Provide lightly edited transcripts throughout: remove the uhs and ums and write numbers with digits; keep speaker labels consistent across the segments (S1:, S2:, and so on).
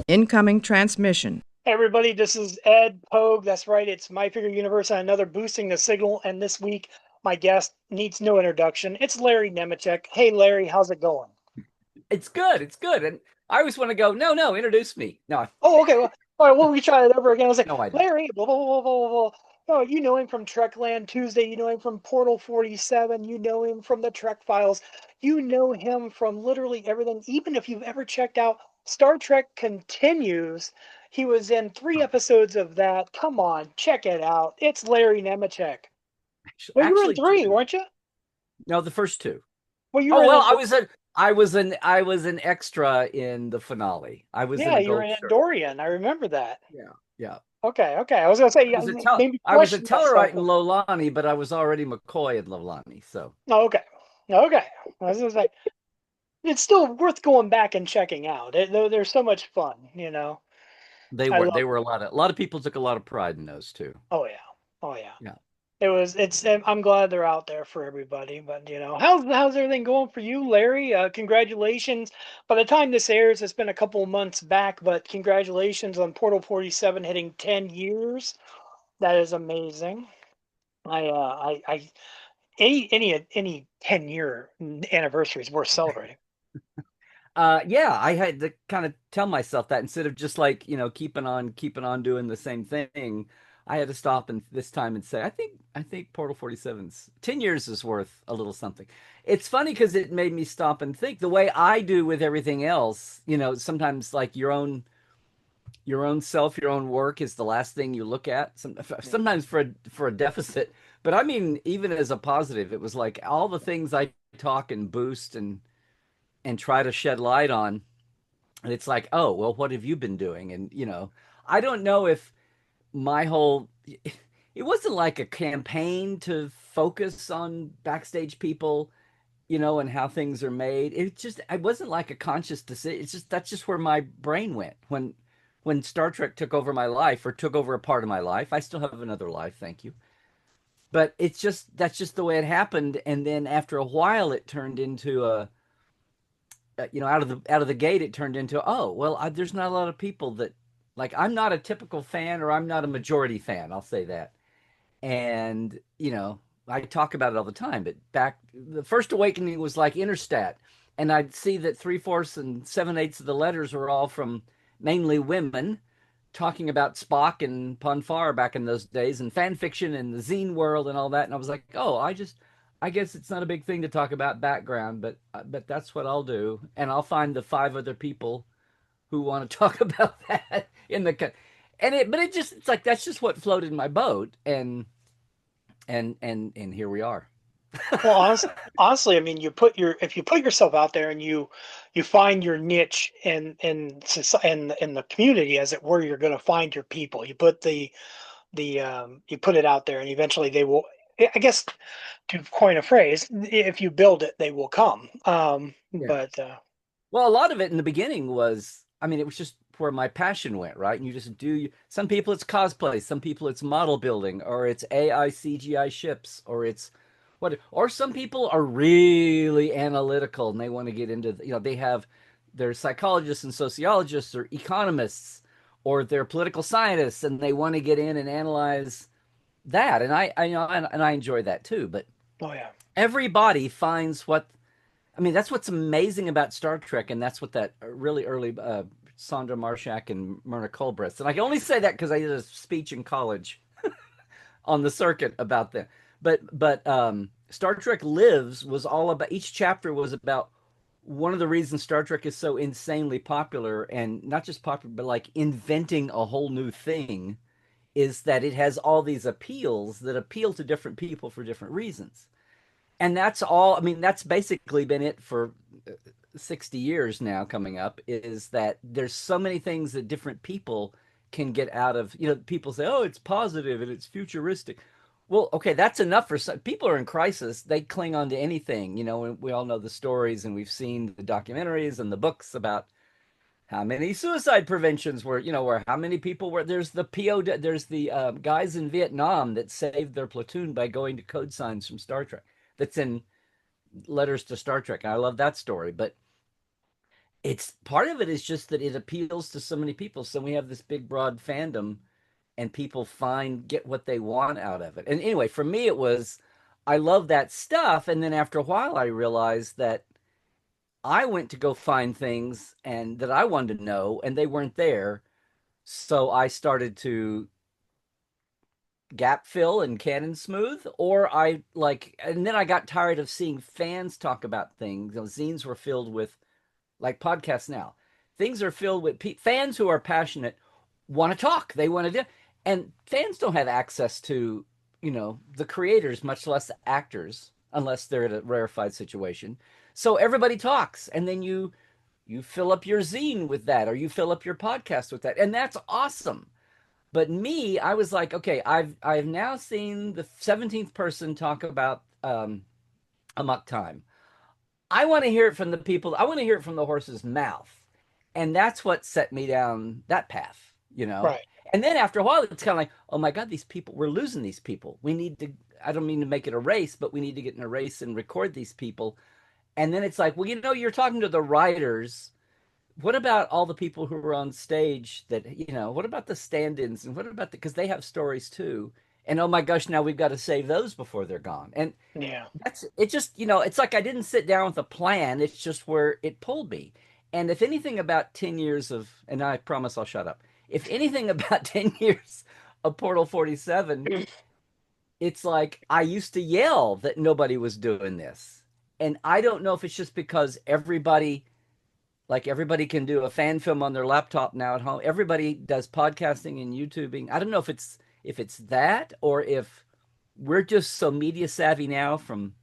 S1: Incoming transmission.
S2: Hey everybody, this is Ed Pogue. That's right, it's My Figure Universe and another Boosting the Signal. And this week, my guest needs no introduction. It's Larry Nemecek. Hey Larry, how's it going?
S3: It's good. It's good. And I always want to go, no, no, introduce me. No,
S2: Oh, okay. Well, all right, well, we try it over again. I was like,
S3: no, I don't.
S2: Larry, blah, blah, blah, blah, blah, blah. Oh, you know him from Trekland Tuesday. You know him from Portal 47. You know him from the Trek Files. You know him from literally everything. Even if you've ever checked out Star Trek Continues, he was in 3 episodes of that. Come on, check it out. It's Larry Nemecek. Well, you were in
S3: Actually,
S2: three,
S3: two.
S2: weren't you?
S3: No, the first two.
S2: Well, you were
S3: Oh,
S2: in
S3: well,
S2: it.
S3: I was an extra in the finale. I was in
S2: Yeah,
S3: a
S2: you were
S3: gold
S2: in
S3: shirt.
S2: Andorian. I remember that.
S3: Yeah, yeah.
S2: Okay, okay. I was gonna say,
S3: I was a
S2: maybe
S3: I was a
S2: question myself.
S3: Tellarite in Lolani, but I was already McCoy in Lolani. So
S2: Oh, okay. Okay. I was gonna say it's still worth going back and checking out. Though they're so much fun. I
S3: they
S2: love
S3: were
S2: them.
S3: a lot of people took a lot of pride in those too.
S2: Oh yeah. Oh yeah.
S3: Yeah.
S2: I'm glad they're out there for everybody. But how's everything going for you, Larry? Congratulations. By the time this airs, it's been a couple of months back, but congratulations on Portal 47 hitting 10 years. That is amazing. I any 10-year anniversary is worth celebrating.
S3: Yeah, I had to kind of tell myself that instead of just like, keeping on doing the same thing, I had to stop and this time and say, I think Portal 47's 10 years is worth a little something. It's funny because it made me stop and think the way I do with everything else, sometimes like your own self, your own work is the last thing you look at. Sometimes for a deficit, but I mean, even as a positive, it was like all the things I talk and boost and try to shed light on. And it's like, oh, well, what have you been doing? And, I don't know if my whole, it wasn't like a campaign to focus on backstage people, and how things are made. It wasn't like a conscious decision. That's just where my brain went when Star Trek took over my life or took over a part of my life. I still have another life, thank you. But that's just the way it happened. And then after a while, it turned into out of the gate it turned into, oh well, there's not a lot of people that like, I'm not a typical fan, or I'm not a majority fan, I'll say that. And I talk about it all the time, but back the first awakening was like Interstat, and I'd see that three-fourths and seven-eighths of the letters were all from mainly women talking about Spock and Ponfar back in those days, and fan fiction and the zine world and all that. And I was like, oh, I guess it's not a big thing to talk about background, but that's what I'll do, and I'll find the five other people who want to talk about that in the and it but it just it's like that's just what floated my boat, and here we are.
S2: Well, honestly, I mean, if you put yourself out there and you find your niche in the community, as it were, you're going to find your people. You put you put it out there, and eventually they will. I guess to coin a phrase, if you build it, they will come.
S3: Yeah.
S2: But
S3: Well, a lot of it in the beginning was, I mean, it was just where my passion went, right? And you just do, some people it's cosplay, some people it's model building, or it's AI CGI ships, or it's or some people are really analytical and they want to get into, they have, they're psychologists and sociologists or economists, or they're political scientists and they want to get in and analyze that. And and I enjoy that too. But
S2: oh yeah,
S3: everybody finds what, I mean, that's what's amazing about Star Trek, and that's what that really early Sandra Marshak and Myrna Colbreth. And I can only say that because I did a speech in college on the circuit about that. But Star Trek Lives was all about, each chapter was about one of the reasons Star Trek is so insanely popular, and not just popular, but like inventing a whole new thing, is that it has all these appeals that appeal to different people for different reasons. And that's all, I mean, that's basically been it for 60 years now coming up, is that there's so many things that different people can get out of, people say, oh, it's positive and it's futuristic. Well, okay, that's enough for some people. Are in crisis, they cling on to anything, and we all know the stories, and we've seen the documentaries and the books about how many suicide preventions were, where how many people were, there's the there's the guys in Vietnam that saved their platoon by going to code signs from Star Trek, that's in letters to Star Trek. And I love that story. But it's part of it is just that it appeals to so many people. So we have this big broad fandom and people get what they want out of it. And anyway, for me it was I love that stuff, and then after a while I realized that I went to go find things and that I wanted to know and they weren't there. So I started to gap fill and canon smooth, or I like, and then I got tired of seeing fans talk about things. You know, zines were filled with, like podcasts now, things are filled with fans who are passionate, want to talk, they want to do, and fans don't have access to, the creators, much less the actors, unless they're in a rarefied situation. So everybody talks, and then you fill up your zine with that, or you fill up your podcast with that, and that's awesome. But me, I was like, okay, I've now seen the 17th person talk about Amok Time. I want to hear it from the people. I want to hear it from the horse's mouth, and that's what set me down that path.
S2: Right.
S3: And then after a while, it's kind of like, oh my God, these people, we're losing these people. We need to. I don't mean to make it a race, but we need to get in a race and record these people. And then it's like, well, you're talking to the writers. What about all the people who were on stage that, what about the stand-ins, and what about because they have stories too. And oh my gosh, now we've got to save those before they're gone. And
S2: Yeah.
S3: that's it. Just, it's like I didn't sit down with a plan. It's just where it pulled me. And if anything about 10 years of, and I promise I'll shut up. If anything about 10 years of Portal 47, it's like I used to yell that nobody was doing this. And I don't know if it's just because everybody can do a fan film on their laptop now at home. Everybody does podcasting and YouTubing. I don't know if it's that, or if we're just so media savvy now from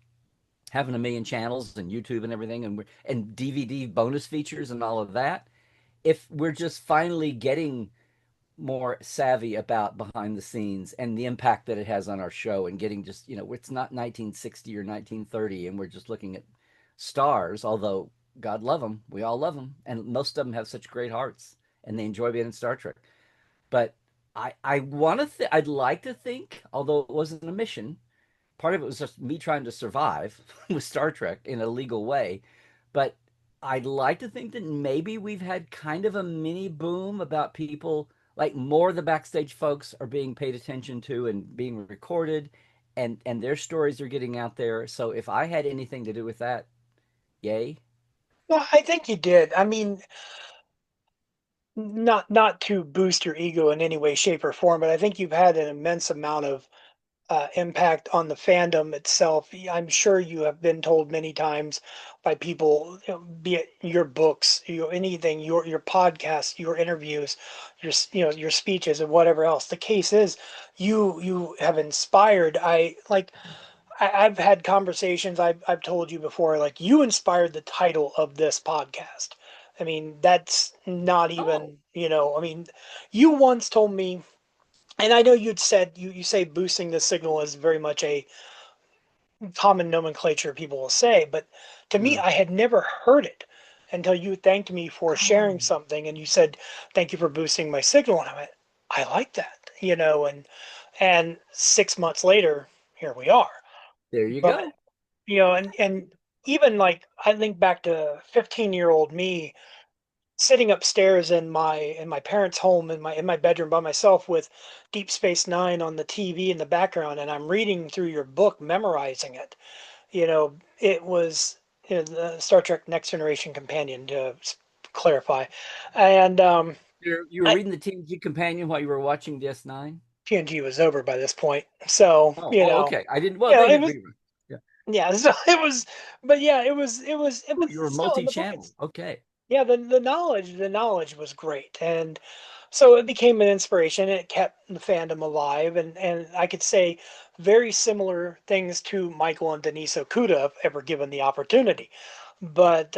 S3: having a million channels and YouTube and everything, and DVD bonus features and all of that. If we're just finally getting more savvy about behind the scenes and the impact that it has on our show, and getting just, it's not 1960 or 1930 and we're just looking at stars, although God love them, we all love them, and most of them have such great hearts and they enjoy being in Star Trek. But I want to I'd like to think, although it wasn't a mission, part of it was just me trying to survive with Star Trek in a legal way. But I'd like to think that maybe we've had kind of a mini boom about people, like more of the backstage folks are being paid attention to and being recorded, and their stories are getting out there. So if I had anything to do with that, yay.
S2: Well, I think you did. I mean, not to boost your ego in any way, shape, or form, but I think you've had an immense amount of impact on the fandom itself. I'm sure you have been told many times by people, be it your books, anything, your podcast, your interviews, your speeches, and whatever else. The case is, you have inspired. I've had conversations. I've told you before. Like, you inspired the title of this podcast. I mean, that's not
S3: Oh,
S2: even, I mean, you once told me, and I know you'd said, you say boosting the signal is very much a common nomenclature people will say, but to me,
S3: uh,
S2: I had never heard it until you thanked me for
S3: oh,
S2: sharing something, and you said, "Thank you for boosting my signal." And I went, "I like that," and 6 months later, here we are.
S3: there you
S2: But
S3: go.
S2: and even like I think back to 15-year-old me sitting upstairs in my parents' home in my bedroom by myself with Deep Space Nine on the TV in the background, and I'm reading through your book, memorizing it. It was the Star Trek Next Generation Companion, to clarify, and
S3: You were
S2: I,
S3: reading the TNG Companion while you were watching DS9?
S2: TNG was over by this point, so
S3: Oh, okay. I didn't, well,
S2: you know,
S3: they
S2: it
S3: didn't
S2: was
S3: read it. Yeah.
S2: yeah, so it was, but yeah,
S3: Oh,
S2: but
S3: you were
S2: still in the book
S3: multi-channel.
S2: it's
S3: Okay.
S2: yeah, the knowledge was great, and so it became an inspiration. And it kept the fandom alive, and I could say very similar things to Michael and Denise Okuda if ever given the opportunity. But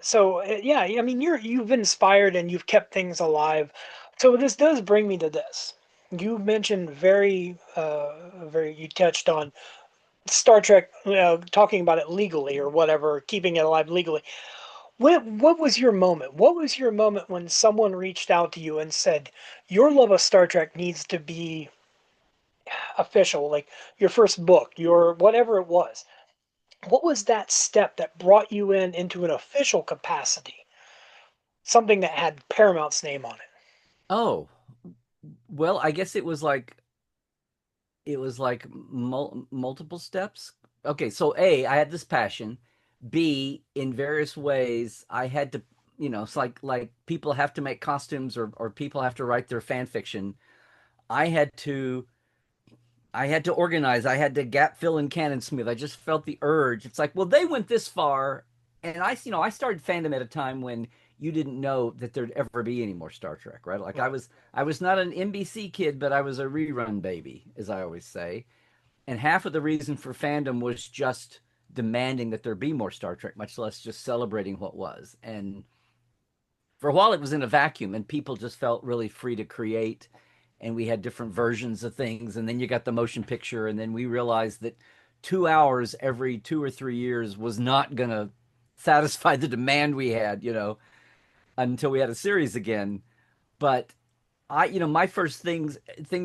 S2: so yeah, I mean you've inspired and you've kept things alive. So this does bring me to this. You mentioned very you touched on Star Trek, talking about it legally or whatever, keeping it alive legally. What was your moment? What was your moment when someone reached out to you and said, "Your love of Star Trek needs to be official," like your first book, your whatever it was. What was that step that brought you in into an official capacity, something that had Paramount's name on it?
S3: Oh, well, I guess it was like multiple steps. Okay, so A, I had this passion. B, in various ways, I had to, it's like people have to make costumes or people have to write their fan fiction. I had to I had to organize. I had to gap fill and canon smooth. I just felt the urge. It's like, well, they went this far, and I started fandom at a time when you didn't know that there'd ever be any more Star Trek, right? Like
S2: Right.
S3: I was not an NBC kid, but I was a rerun baby, as I always say. And half of the reason for fandom was just demanding that there be more Star Trek, much less just celebrating what was. And for a while, it was in a vacuum, and people just felt really free to create. And we had different versions of things. And then you got the motion picture. And then we realized that 2 hours every 2 or 3 years was not going to satisfy the demand we had, until we had a series again. But my first things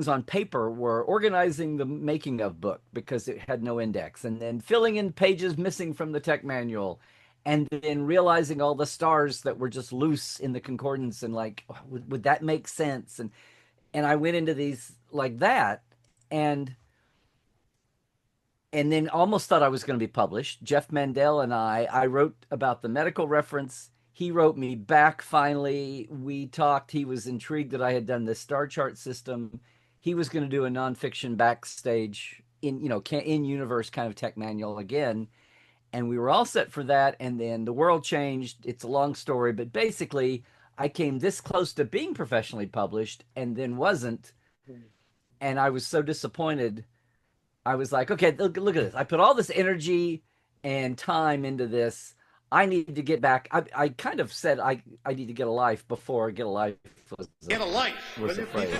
S3: on paper were organizing the making of book because it had no index, and then filling in pages missing from the tech manual, and then realizing all the stars that were just loose in the concordance, and like, would that make sense? And I went into these like that, and and then almost thought I was going to be published. Jeff Mandel and I wrote about the medical reference. He wrote me back finally. We talked. He was intrigued that I had done this star chart system. He was going to do a nonfiction backstage in universe kind of tech manual again. And we were all set for that. And then the world changed. It's a long story, but basically, I came this close to being professionally published and then wasn't.
S2: Mm.
S3: And I was so disappointed. I was like, okay, look at this. I put all this energy and time into this. I need to get back. I kind of said I need to get a life before get a life was
S1: Get a life.
S3: was a phrase.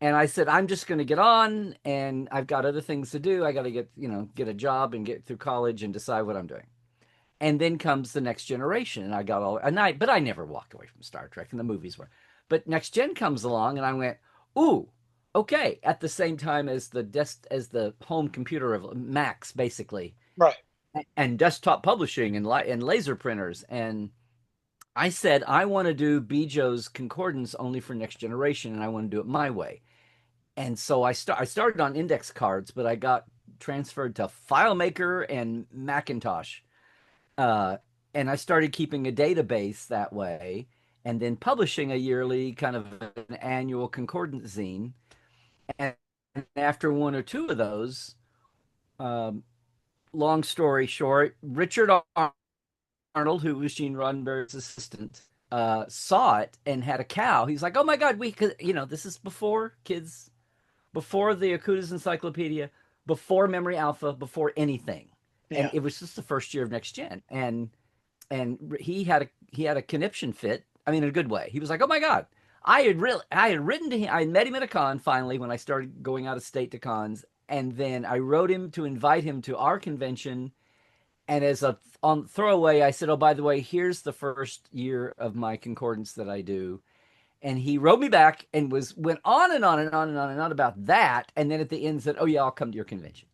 S3: And I said, I'm just going to get on, and I've got other things to do. I got to get a job and get through college and decide what I'm doing. And then comes the next generation, and I got all, but I never walked away from Star Trek, and the movies were. But next gen comes along, and I went, ooh, okay. At the same time as the home computer of Macs, basically,
S2: Right.
S3: and desktop publishing and laser printers, and I said I want to do Bejo's concordance only for next generation, and I want to do it my way. And so I started on index cards, but I got transferred to FileMaker and Macintosh, uh, and I started keeping a database that way, and then publishing a yearly kind of an annual concordance zine. And after one or two of those, um, long story short, Richard Arnold, who was Gene Roddenberry's assistant, saw it and had a cow. He's like, "Oh my God, we could, this is before kids, before the Okuda's Encyclopedia, before Memory Alpha, before anything." And
S2: Yeah.
S3: it was just the first year of Next Gen, and he had a conniption fit. I mean, in a good way. He was like, "Oh my God." I had written to him. I met him at a con finally when I started going out of state to cons, and then I wrote him to invite him to our convention. And as a on throwaway, I said, "Oh, by the way, here's the first year of my concordance that I do." And he wrote me back and went on and on and on and on and on about that. And then at the end said, "Oh yeah, I'll come to your convention."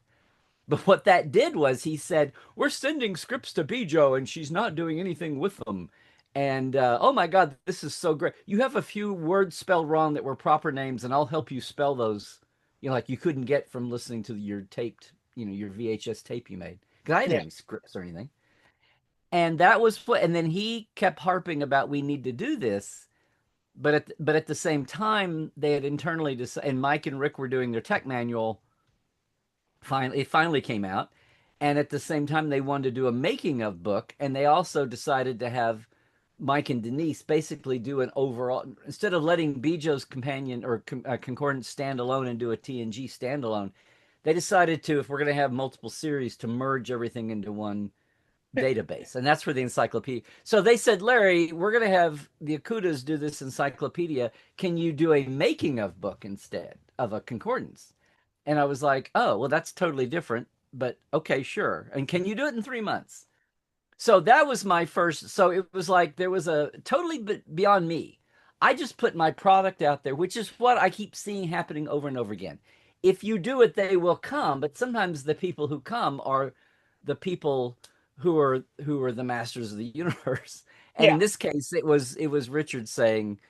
S3: But what that did was he said, "We're sending scripts to Bijo and she's not doing anything with them." And oh my God, this is so great. You have a few words spelled wrong that were proper names, and I'll help you spell those, like you couldn't get from listening to your taped, your VHS tape you made. Because I didn't have
S2: Yeah.
S3: any scripts or anything. And that was what, and then he kept harping about we need to do this. But at the same time, they had internally decided, and Mike and Rick were doing their tech manual. It finally came out, and at the same time, they wanted to do a making of book, and they also decided to have Mike and Denise basically do an overall instead of letting Bijo's companion or concordance stand alone and do a TNG standalone. They decided to, if we're going to have multiple series, to merge everything into one database, and that's for the encyclopedia. So they said, Larry, we're going to have the Akudas do this encyclopedia. Can you do a making of book instead of a concordance? And I was like, oh, well, that's totally different, but okay, sure. And can you do it in 3 months? So that was my first. So it was like there was a totally beyond me. I just put my product out there, which is what I keep seeing happening over and over again. If you do it, they will come. But sometimes the people who come are the people who are the masters of the universe. And
S2: Yeah.
S3: in this case, it was Richard saying,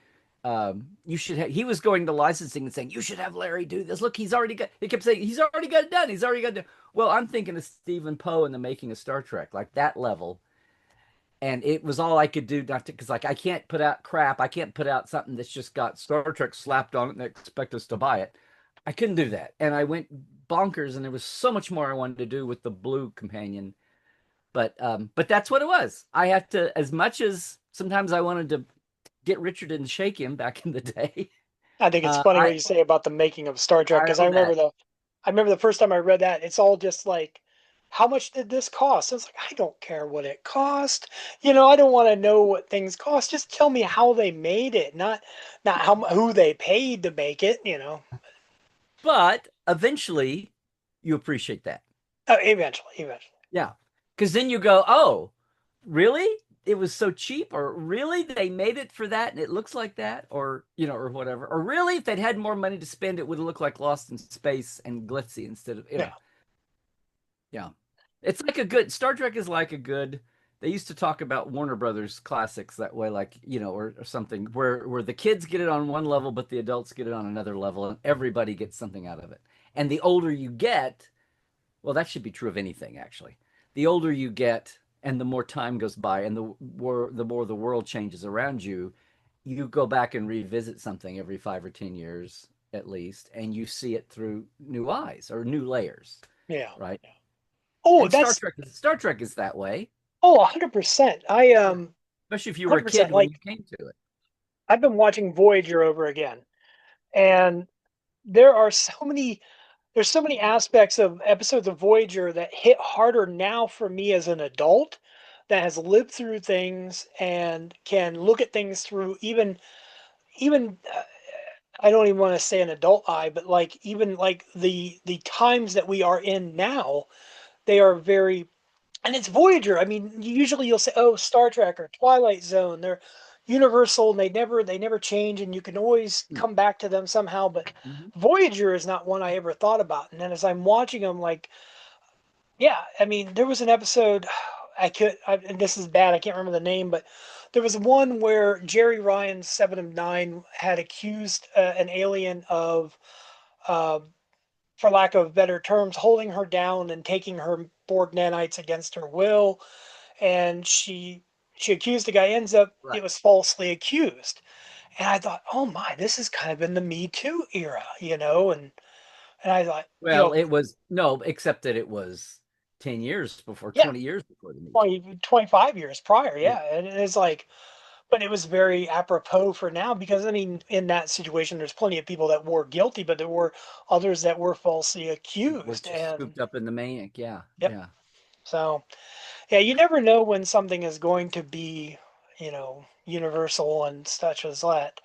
S3: you should have, he was going to licensing and saying, you should have Larry do this. Look, he kept saying, he's already got it done. He's already got it done. Well, I'm thinking of Stephen Poe and the making of Star Trek, like that level. And it was all I could do not to, because like I can't put out crap. I can't put out something that's just got Star Trek slapped on it and expect us to buy it. I couldn't do that. And I went bonkers, and there was so much more I wanted to do with the Blue Companion. But that's what it was. I have to, as much as sometimes I wanted to get Richard and shake him back in the day.
S2: I think it's
S3: Uh,
S2: funny
S3: I
S2: what you say about the making of Star Trek,
S3: I
S2: because
S3: owe that.
S2: I remember the first time I read that, it's all just like, how much did this cost? I was like, I don't care what it cost. I don't want to know what things cost. Just tell me how they made it, not who they paid to make it.
S3: But eventually, you appreciate that.
S2: Eventually.
S3: Yeah, because then you go, oh, really? It was so cheap, or really they made it for that, and it looks like that, or or whatever, or really if they'd had more money to spend, it would have looked like Lost in Space and glitzy instead of
S2: Yeah,
S3: yeah. It's like a good Star Trek is like a good. They used to talk about Warner Brothers classics that way, like or something where the kids get it on one level, but the adults get it on another level, and everybody gets something out of it. And the older you get, well, that should be true of anything, actually. The older you get, and the more time goes by, and the more the world changes around you, you go back and revisit something every 5 or 10 years at least, and you see it through new eyes or new layers,
S2: yeah.
S3: right?
S2: Oh,
S3: And Star
S2: that's
S3: Trek Star Trek is that way,
S2: 100%. I
S3: yeah. Especially if you were a
S2: 100%.
S3: kid when
S2: Like,
S3: you came to it.
S2: I've been watching Voyager over again, and there are so many there's so many aspects of episodes of Voyager that hit harder now for me as an adult that has lived through things and can look at things through even I don't even want to say an adult eye, but like even like the times that we are in now, they are very and it's Voyager. I mean, usually you'll say, "Oh, Star Trek or Twilight Zone." They're universal and they never change, and you can always come back to them somehow. But
S3: Mm-hmm.
S2: Voyager is not one I ever thought about. And then as I'm watching them, like, yeah, I mean, there was an episode. And this is bad. I can't remember the name, but there was one where Jerry Ryan's Seven of Nine had accused an alien of, uh, for lack of better terms, holding her down and taking her Borg nanites against her will, and she accused the guy. Ends up
S3: Right.
S2: it was falsely accused, and I thought, oh my, this is kind of in the Me Too era. And I thought,
S3: Well, it was no, except that it was 10 years before,
S2: yeah,
S3: 20 years before the Me Too.
S2: 25 years prior,
S3: Yeah.
S2: yeah, and it's like, but it was very apropos for now because I mean, in that situation, there's plenty of people that were guilty, but there were others that were falsely
S3: We're
S2: accused,
S3: just
S2: and
S3: scooped up in the maniac. Yeah.
S2: yep.
S3: Yeah.
S2: So yeah, you never know when something is going to be, universal and such as that.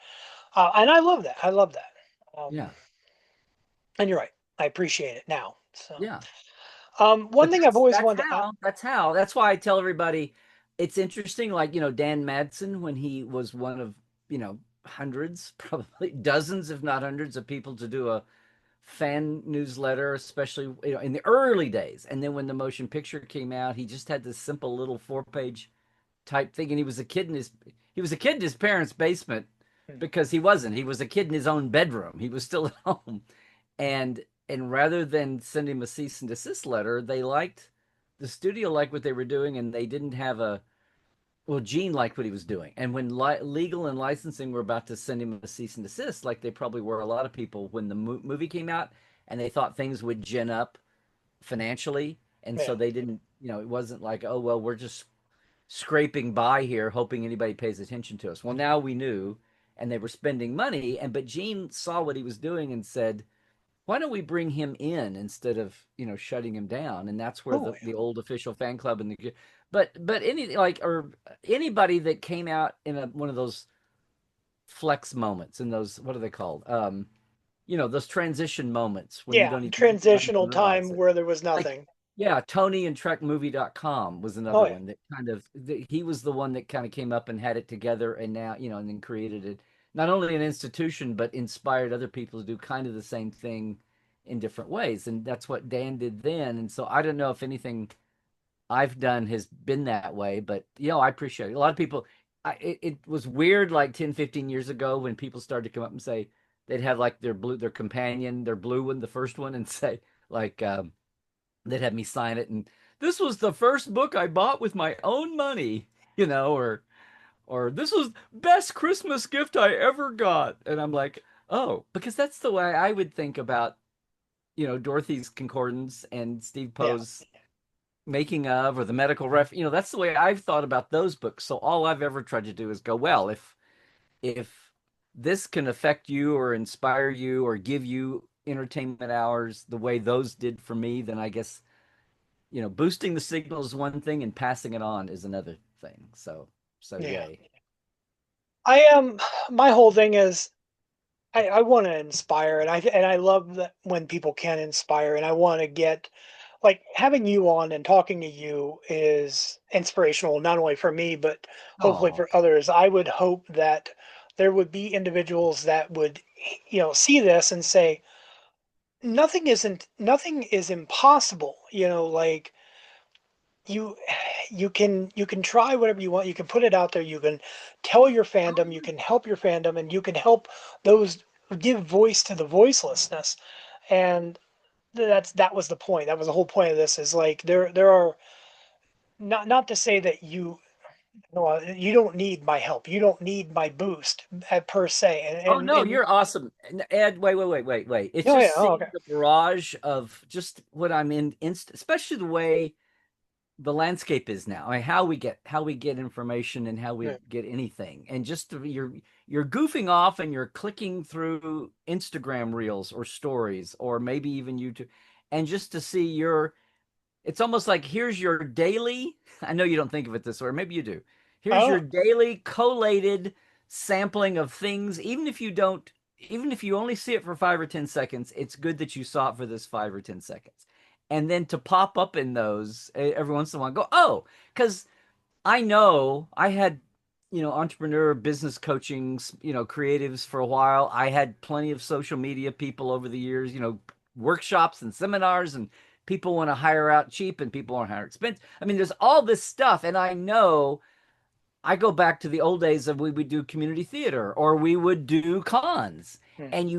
S2: And I love that. I love that. Um,
S3: Yeah.
S2: and you're right. I appreciate it now. So,
S3: Yeah.
S2: one
S3: But
S2: thing I've always
S3: that's
S2: wanted to,
S3: how that's why I tell everybody it's interesting. Like, Dan Madsen, when he was one of, hundreds, probably dozens, if not hundreds of people to do a fan newsletter, especially, in the early days. And then when the motion picture came out, he just had this simple little 4-page type thing. And he was a kid in his parents' basement,
S2: hmm,
S3: because he was a kid in his own bedroom. He was still at home. And rather than send him a cease and desist letter, the studio liked what they were doing, and they didn't have a well, Gene liked what he was doing. And when legal and licensing were about to send him a cease and desist, like they probably were a lot of people when the movie came out, and they thought things would gin up financially, and
S2: yeah.
S3: so they didn't, it wasn't like, oh well, we're just scraping by here hoping anybody pays attention to us. Well, now we knew, and they were spending money, and but Gene saw what he was doing and said, why don't we bring him in instead of, shutting him down? And that's where
S2: Oh,
S3: the old official fan club and the but any like or anybody that came out in one of those flex moments, in those, what are they called, those transition moments when you
S2: yeah.
S3: don't even
S2: Transitional
S3: realize
S2: time
S3: it,
S2: where there was
S3: like,
S2: nothing.
S3: yeah, Tony and TrekMovie.com was
S2: Oh,
S3: another
S2: yeah.
S3: one that kind of he was the one that kind of came up and had it together, and now, and then created it, not only an institution, but inspired other people to do kind of the same thing in different ways. And that's what Dan did then. And so I don't know if anything I've done has been that way. But I appreciate it. A lot of people, it was weird like 10, 15 years ago when people started to come up and say they'd have like their companion, their blue one, the first one, and say like they'd have me sign it, and this was the first book I bought with my own money, or this was best Christmas gift I ever got, and I'm like, oh, because that's the way I would think about Dorothy's Concordance and Steve
S2: Yeah,
S3: Poe's making of, or the medical ref. That's the way I've thought about those books. So all I've ever tried to do is go, well, if this can affect you or inspire you or give you entertainment hours the way those did for me, then I guess boosting the signal is one thing and passing it on is another thing. So
S2: yeah.
S3: yay.
S2: I am. My whole thing is I want to inspire, and I love that when people can inspire, and I want to get like having you on and talking to you is inspirational not only for me but hopefully
S3: Oh,
S2: for others. I would hope that there would be individuals that would see this and say nothing is impossible. Like you you can try whatever you want. You can put it out there. You can tell your fandom. You can help your fandom, and you can help those give voice to the voicelessness. And that was the point. That was the whole point of this. Is like there are not to say that you don't need my help. You don't need my boost per se.
S3: oh no,
S2: And
S3: you're awesome. Ed, wait. It's
S2: oh yeah,
S3: just
S2: oh,
S3: seeing
S2: okay.
S3: the barrage of just what I'm in, especially the way the landscape is now. I mean, how we get information and how we
S2: Yeah.
S3: get anything, and just you're goofing off and you're clicking through Instagram reels or stories or maybe even YouTube, and just to see it's almost like here's your daily. I know you don't think of it this way, or maybe you do. Here's your
S2: Oh,
S3: daily collated sampling of things. Even if you only see it for 5 or 10 seconds, it's good that you saw it for this 5 or 10 seconds. And then to pop up in those every once in a while, go, oh, because I know I had, entrepreneur business coaching, creatives for a while. I had plenty of social media people over the years, workshops and seminars, and people want to hire out cheap and people want to hire expensive. I mean, there's all this stuff. And I know I go back to the old days of we would do community theater or we would do cons.
S2: hmm.
S3: And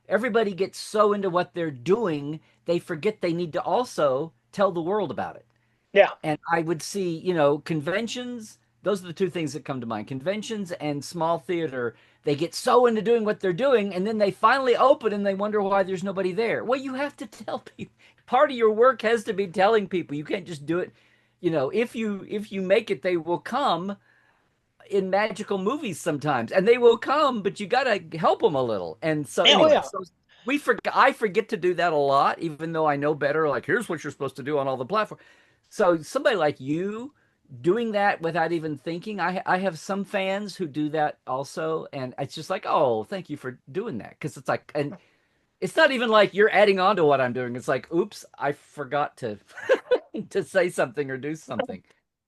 S3: everybody gets so into what they're doing, they forget they need to also tell the world about it.
S2: Yeah.
S3: And I would see, conventions. Those are the two things that come to mind. Conventions and small theater. They get so into doing what they're doing, and then they finally open and they wonder why there's nobody there. Well, you have to tell people. Part of your work has to be telling people. You can't just do it. If you make it, they will come in magical movies sometimes, and they will come, but you got to help them a little. And so
S2: Yeah, oh
S3: anyway,
S2: yeah.
S3: so I forget to do that a lot, even though I know better. Like, here's what you're supposed to do on all the platforms. So somebody like you doing that without even thinking, I have some fans who do that also, and it's just like, oh, thank you for doing that, because it's like, and it's not even like you're adding on to what I'm doing. It's like, oops, I forgot to to say something or do something.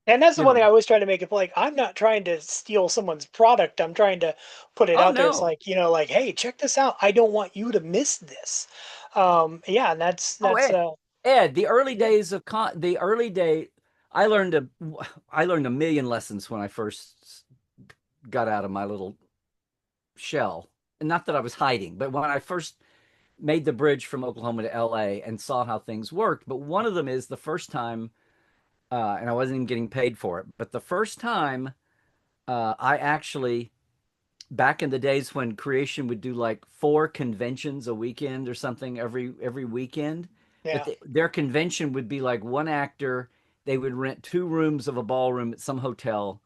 S2: And that's the
S3: You
S2: one thing I
S3: know?
S2: always try to make it like I'm not trying to steal someone's product. I'm trying to put it
S3: Oh
S2: out there. It's
S3: no.
S2: like, like, hey, check this out. I don't want you to miss this. Yeah, and
S3: Oh,
S2: that's
S3: Ed, the early
S2: yeah,
S3: days of the early day, I learned a I learned a million lessons when I first got out of my little shell. And not that I was hiding, but when I first made the bridge from Oklahoma to LA and saw how things worked. But one of them is the first time, and I wasn't even getting paid for it, but the first time I actually, back in the days when creation would do like 4 conventions a weekend or something every weekend, but
S2: yeah,
S3: their convention would be like one actor. They would rent 2 rooms of a ballroom at some hotel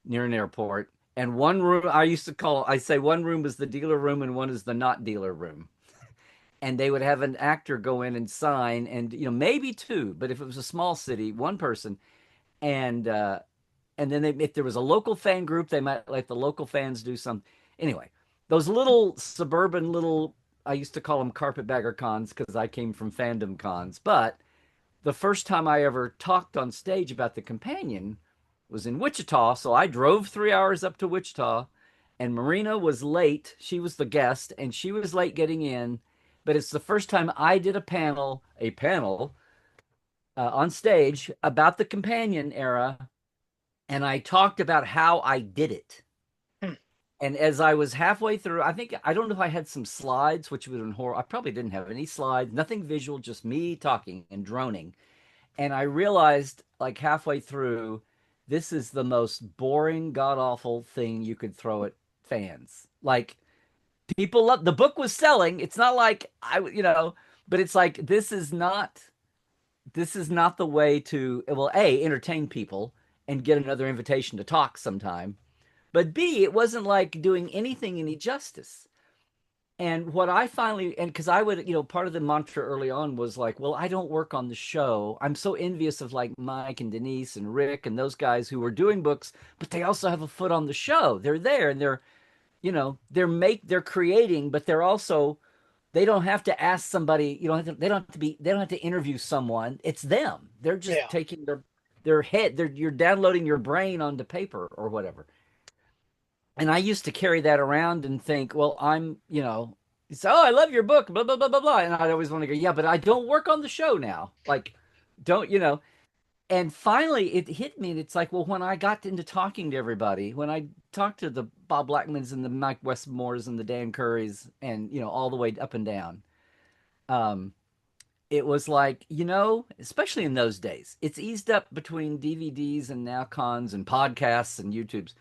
S3: near an airport, and one room I say one room is the dealer room and one is the not dealer room. And they would have an actor go in and sign, and maybe two, but if it was a small city, one person. And uh, and then if there was a local fan group, they might let the local fans do some. Anyway, those little suburban little, I used to call them carpetbagger cons because I came from fandom cons. But the first time I ever talked on stage about the companion was in Wichita. So I drove 3 hours up to Wichita, and Marina was late. She was the guest, and she was late getting in. But it's the first time I did a panel on stage about the companion era, and I talked about how I did it.
S2: Hmm.
S3: And as I was halfway through, I don't know if I had some slides, which would have been horrible. I probably didn't have any slides, nothing visual, just me talking and droning. And I realized, like halfway through, this is the most boring, god awful thing you could throw at fans. Like people love the book was selling. It's not like but it's like this is not the way to, well, A, entertain people and get another invitation to talk sometime. But B, it wasn't like doing anything any justice. And what I finally, and because I would, part of the mantra early on was like, well, I don't work on the show. I'm so envious of like Mike and Denise and Rick and those guys who were doing books, but they also have a foot on the show. They're there and they're creating, but they're also, they don't have to ask somebody, they don't have to interview someone. It's them. They're just
S2: Yeah.
S3: taking their head, you're downloading your brain onto paper or whatever. And I used to carry that around and think, well, so, oh, I love your book, blah, blah, blah, blah, blah. And I'd always want to go, yeah, but I don't work on the show now. Like, don't, and finally it hit me. And it's like, well, when I got into talking to everybody, when I talked to the Bob Blackmans and the Mike Westmores and the Dan Currys and, all the way up and down, um, it was like, especially in those days, it's eased up between DVDs and now cons and podcasts and YouTubes.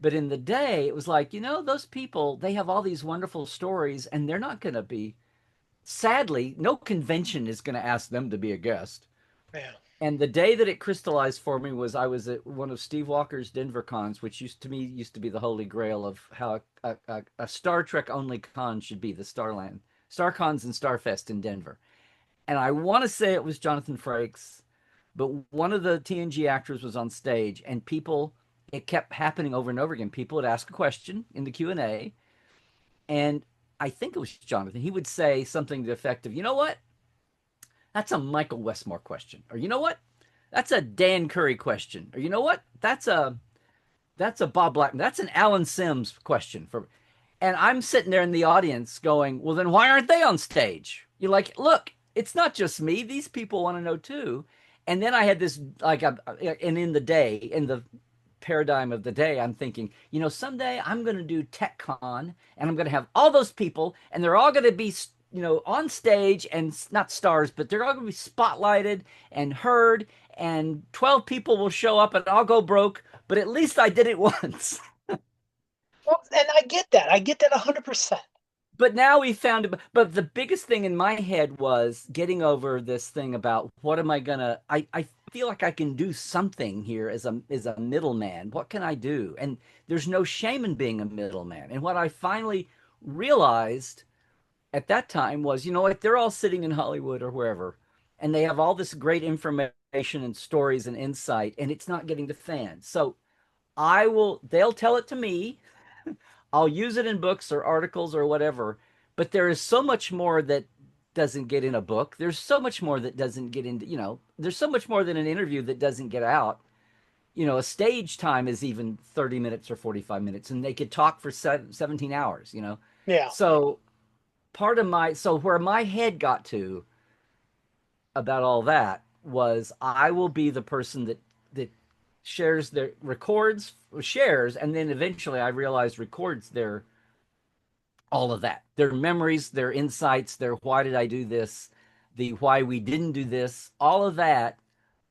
S3: But in the day, it was like, those people, they have all these wonderful stories, and they're not going to be, sadly, no convention is going to ask them to be a guest.
S2: Yeah.
S3: And the day that it crystallized for me was I was at one of Steve Walker's Denver cons, which used to be the holy grail of how a Star Trek only con should be, the Starland, Star Cons and Starfest in Denver. And I want to say it was Jonathan Frakes, but one of the TNG actors was on stage, and it kept happening over and over again. People would ask a question in the Q&A, and I think it was Jonathan. He would say something to the effect of, you know what? That's a Michael Westmore question. Or you know what? That's a Dan Curry question. Or you know what? That's a Bob Black. That's an Alan Sims question for. And I'm sitting there in the audience going, well, then why aren't they on stage? You're like, look, it's not just me. These people want to know too. And then I had this, like, and in the paradigm of the day, I'm thinking, someday I'm going to do TechCon and I'm going to have all those people and they're all going to be, on stage and not stars, but they're all going to be spotlighted and heard, and 12 people will show up and I'll go broke, but at least I did it once.
S2: Well, and I get that. I get that 100%.
S3: But now we found it. But the biggest thing in my head was getting over this thing about what am I gonna? I feel like I can do something here as a middleman. What can I do? And there's no shame in being a middleman. And what I finally realized at that time was, what, they're all sitting in Hollywood or wherever, and they have all this great information and stories and insight, and it's not getting to fans. So they'll tell it to me. I'll use it in books or articles or whatever. But there is so much more that doesn't get in a book. There's so much more that doesn't get into, there's so much more than an interview that doesn't get out. A stage time is even 30 minutes or 45 minutes, and they could talk for 17 hours.
S2: Yeah.
S3: So so where my head got to about all that was I will be the person that shares their records, shares, and then eventually I realized records their all of that, their memories, their insights, their why did I do this, the why we didn't do this, all of that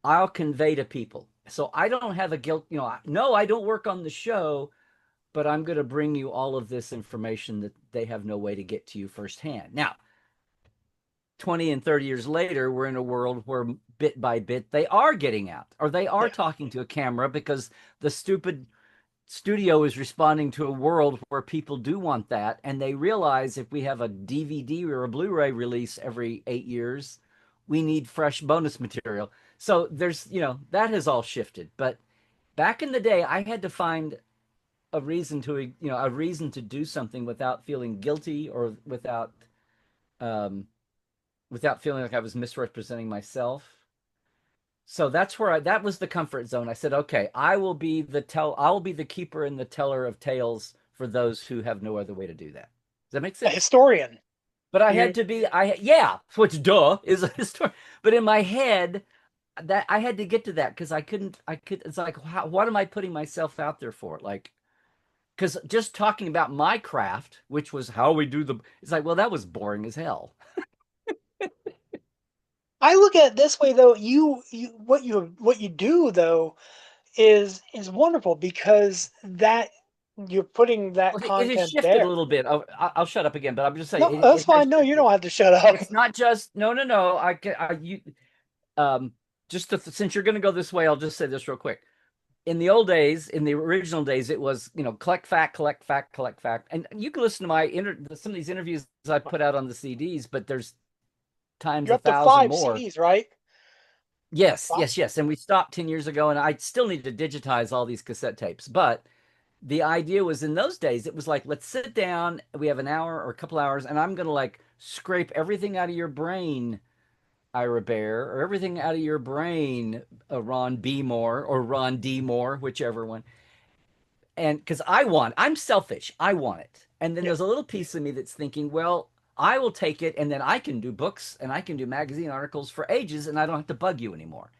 S3: I'll convey to people. So I don't have a guilt, no, I don't work on the show, but I'm going to bring you all of this information that they have no way to get to you firsthand. Now, 20 and 30 years later, we're in a world where bit by bit they are getting out, or they are
S2: Yeah.
S3: talking to a camera because the stupid studio is responding to a world where people do want that, and they realize if we have a DVD or a Blu-ray release every 8 years, we need fresh bonus material. So there's, that has all shifted. But back in the day, I had to find a reason to do something without feeling guilty or um, without feeling like I was misrepresenting myself. So that's where that was the comfort zone. I said, okay, I will be the keeper and the teller of tales for those who have no other way to do that. Does that make
S2: A
S3: sense?
S2: historian.
S3: But I
S2: You're
S3: had to be, yeah, which duh is a historian. But in my head, that I had to get to that because it's like what am I putting myself out there for? Like, because just talking about my craft, which was how we do it's like, well, that was boring as hell.
S2: I look at it this way though. What you do though is wonderful because that you're putting that
S3: Well, it has
S2: content
S3: shifted a
S2: there.
S3: little bit. I'll shut up again, but I'm just saying
S2: No, that's
S3: it has
S2: fine. No, you
S3: shifted.
S2: don't have to shut up.
S3: It's not just no. You um since you're going to go this way, I'll just say this real quick. In the old days, in the original days, it was, collect fact, collect fact, collect fact. And you can listen to some of these interviews I put out on the CDs, but there's times
S2: You're
S3: a
S2: up to
S3: thousand
S2: five
S3: more.
S2: CDs, right?
S3: Yes,
S2: Wow.
S3: yes, yes. And we stopped 10 years ago, and I still need to digitize all these cassette tapes. But the idea was in those days, it was like, let's sit down. We have an hour or a couple hours, and I'm going to like scrape everything out of your brain, Ira Bear, or everything out of your brain, Ron B. Moore, or Ron D. Moore, whichever one. And because I'm selfish, I want it. And then
S2: Yeah.
S3: there's a little piece of me that's thinking, well, I will take it, and then I can do books and I can do magazine articles for ages, and I don't have to bug you anymore.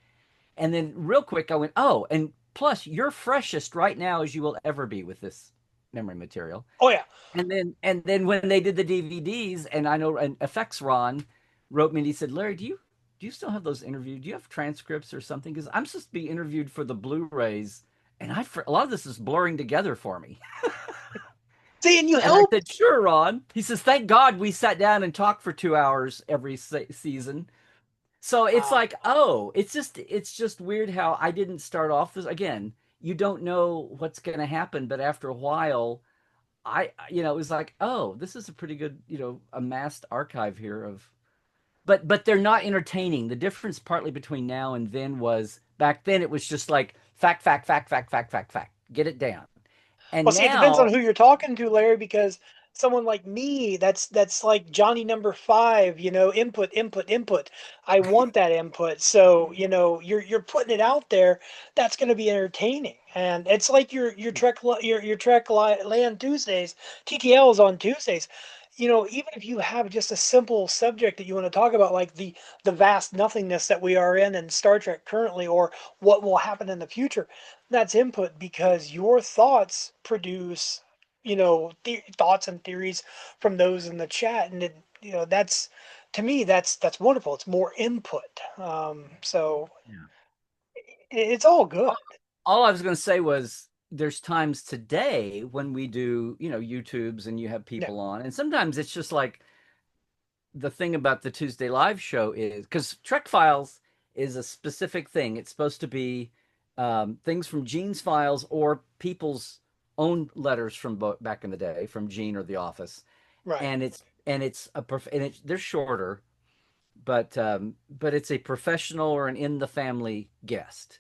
S3: And then real quick, I went, oh, and plus, you're freshest right now as you will ever be with this memory material.
S2: Oh yeah.
S3: And then when they did the DVDs, and I know, and effects Ron wrote me and he said, Larry, do you still have those interviews? Do you have transcripts or something? Because I'm supposed to be interviewed for the Blu-rays, and a lot of this is blurring together for me.
S2: See, and you
S3: And I
S2: help.
S3: said, sure, Ron. He says, thank God we sat down and talked for 2 hours every season. So it's
S2: Wow.
S3: like, oh, it's just weird how I didn't start off this again. You don't know what's going to happen, but after a while, it was like, oh, this is a pretty good, amassed archive here of, but they're not entertaining. The difference partly between now and then was back then it was just like fact, fact, fact, fact, fact, fact, fact, get it down.
S2: Well,
S3: And
S2: see, it depends on
S3: now,
S2: who you're talking to, Larry, because someone like me, that's like Johnny number five, input, input, input. I want that input. So, you're putting it out there. That's going to be entertaining. And it's like your Trek Land Tuesdays, TTLs on Tuesdays. Even if you have just a simple subject that you want to talk about, like the vast nothingness that we are in Star Trek currently, or what will happen in the future, that's input because your thoughts produce thoughts and theories from those in the chat, and that's, to me, that's wonderful. It's more input. So
S3: yeah.
S2: it's all good.
S3: All I was going to say was there's times today when we do, YouTubes and you have
S2: Yeah.
S3: people on, and sometimes it's just like the thing about the Tuesday live show is because Trek Files is a specific thing. It's supposed to be things from Gene's files or people's own letters from back in the day from Gene or The Office,
S2: Right.
S3: and they're shorter, but it's a professional or an in the family guest,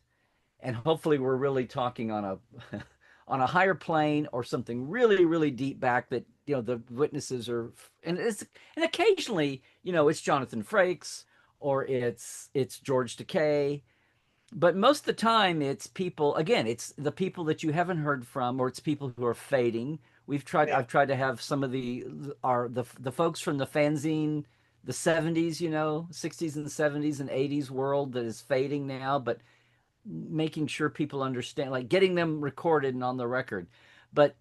S3: and hopefully we're really talking on a on a higher plane or something really really deep back that the witnesses are, and occasionally it's Jonathan Frakes or it's George Takei, but most of the time it's people, again, it's the people that you haven't heard from, or it's people who are fading.
S2: Yeah.
S3: I've tried to have some of the folks from the fanzine, the 70s, 60s and 70s and 80s world that is fading now, but making sure people understand, like getting them recorded and on the record. But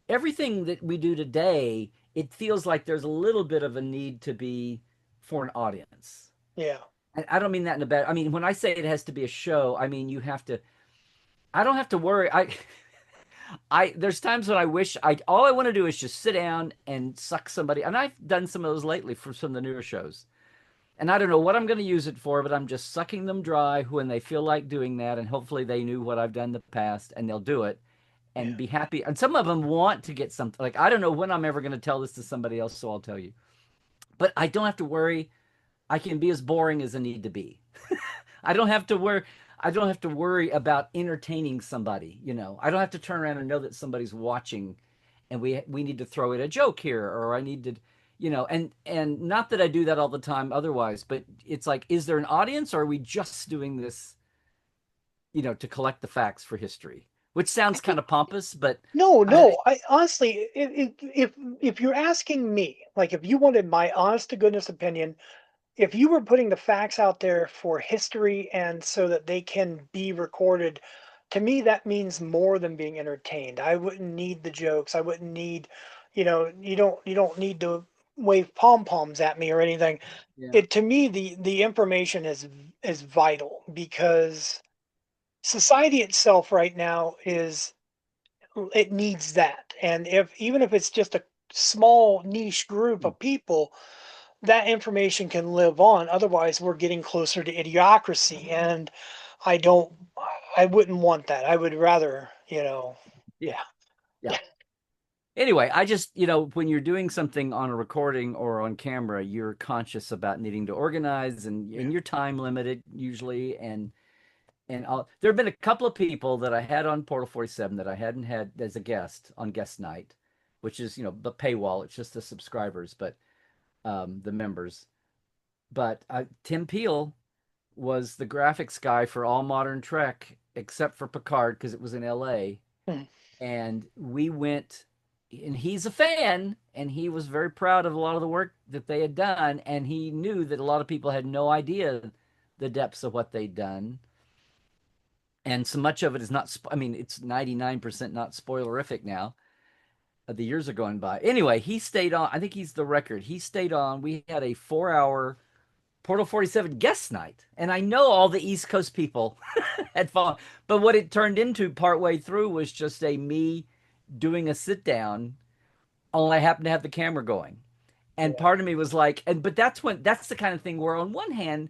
S3: everything that we do today, it feels like there's a little bit of a need to be for an audience.
S2: Yeah.
S3: And I don't mean that in a bad. I mean, when I say it has to be a show, I mean you have to. I don't have to worry. I there's times when I wish I all I want to do is just sit down and suck somebody. And I've done some of those lately for some of the newer shows. And I don't know what I'm going to use it for, but I'm just sucking them dry when they feel like doing that. And hopefully they knew what I've done in the past and they'll do it
S2: Yeah.
S3: and be happy. And some of them want to get something. Like, I don't know when I'm ever going to tell this to somebody else, so I'll tell you. But I don't have to worry. I can be as boring as I need to be. I don't have to worry. I don't have to worry about entertaining somebody. I don't have to turn around and know that somebody's watching, and we need to throw in a joke here, or I need to, and not that I do that all the time otherwise, but it's like, is there an audience, or are we just doing this, to collect the facts for history? Which
S2: I
S3: sounds kind
S2: think
S3: of pompous, but
S2: no,
S3: I,
S2: no. I honestly, if you're asking me, like if you wanted my honest to goodness opinion, if you were putting the facts out there for history and so that they can be recorded, to me that means more than being entertained. I wouldn't need the jokes. I wouldn't need, you don't need to wave pom poms at me or anything.
S3: Yeah.
S2: It to me the information is vital because society itself right now is it needs that. And if even if it's just a small niche group
S3: Mm.
S2: of people, that information can live on. Otherwise, we're getting closer to idiocracy, and I don't. I wouldn't want that. I would rather,
S3: Yeah.
S2: yeah,
S3: Yeah. Anyway, I just, when you're doing something on a recording or on camera, you're conscious about needing to organize
S2: yeah.
S3: and your time limited usually. There have been a couple of people that I had on Portal 47 that I hadn't had as a guest on guest night, which is, the paywall. It's just the subscribers, but the members. But Tim Peel was the graphics guy for all modern Trek, except for Picard, because it was in LA.
S2: Hmm.
S3: And we went, and he's a fan, and he was very proud of a lot of the work that they had done. And he knew that a lot of people had no idea the depths of what they'd done. And so much of it is not, I mean, it's 99% not spoilerific now. The years are going by. Anyway, he stayed on. I think he's the record. He stayed on. We had a 4 hour Portal 47 guest night. And I know all the East Coast people had fallen. But what it turned into partway through was just a me doing a sit down, only I happened to have the camera going. And
S2: Yeah.
S3: part of me was like, but that's the kind of thing where on one hand,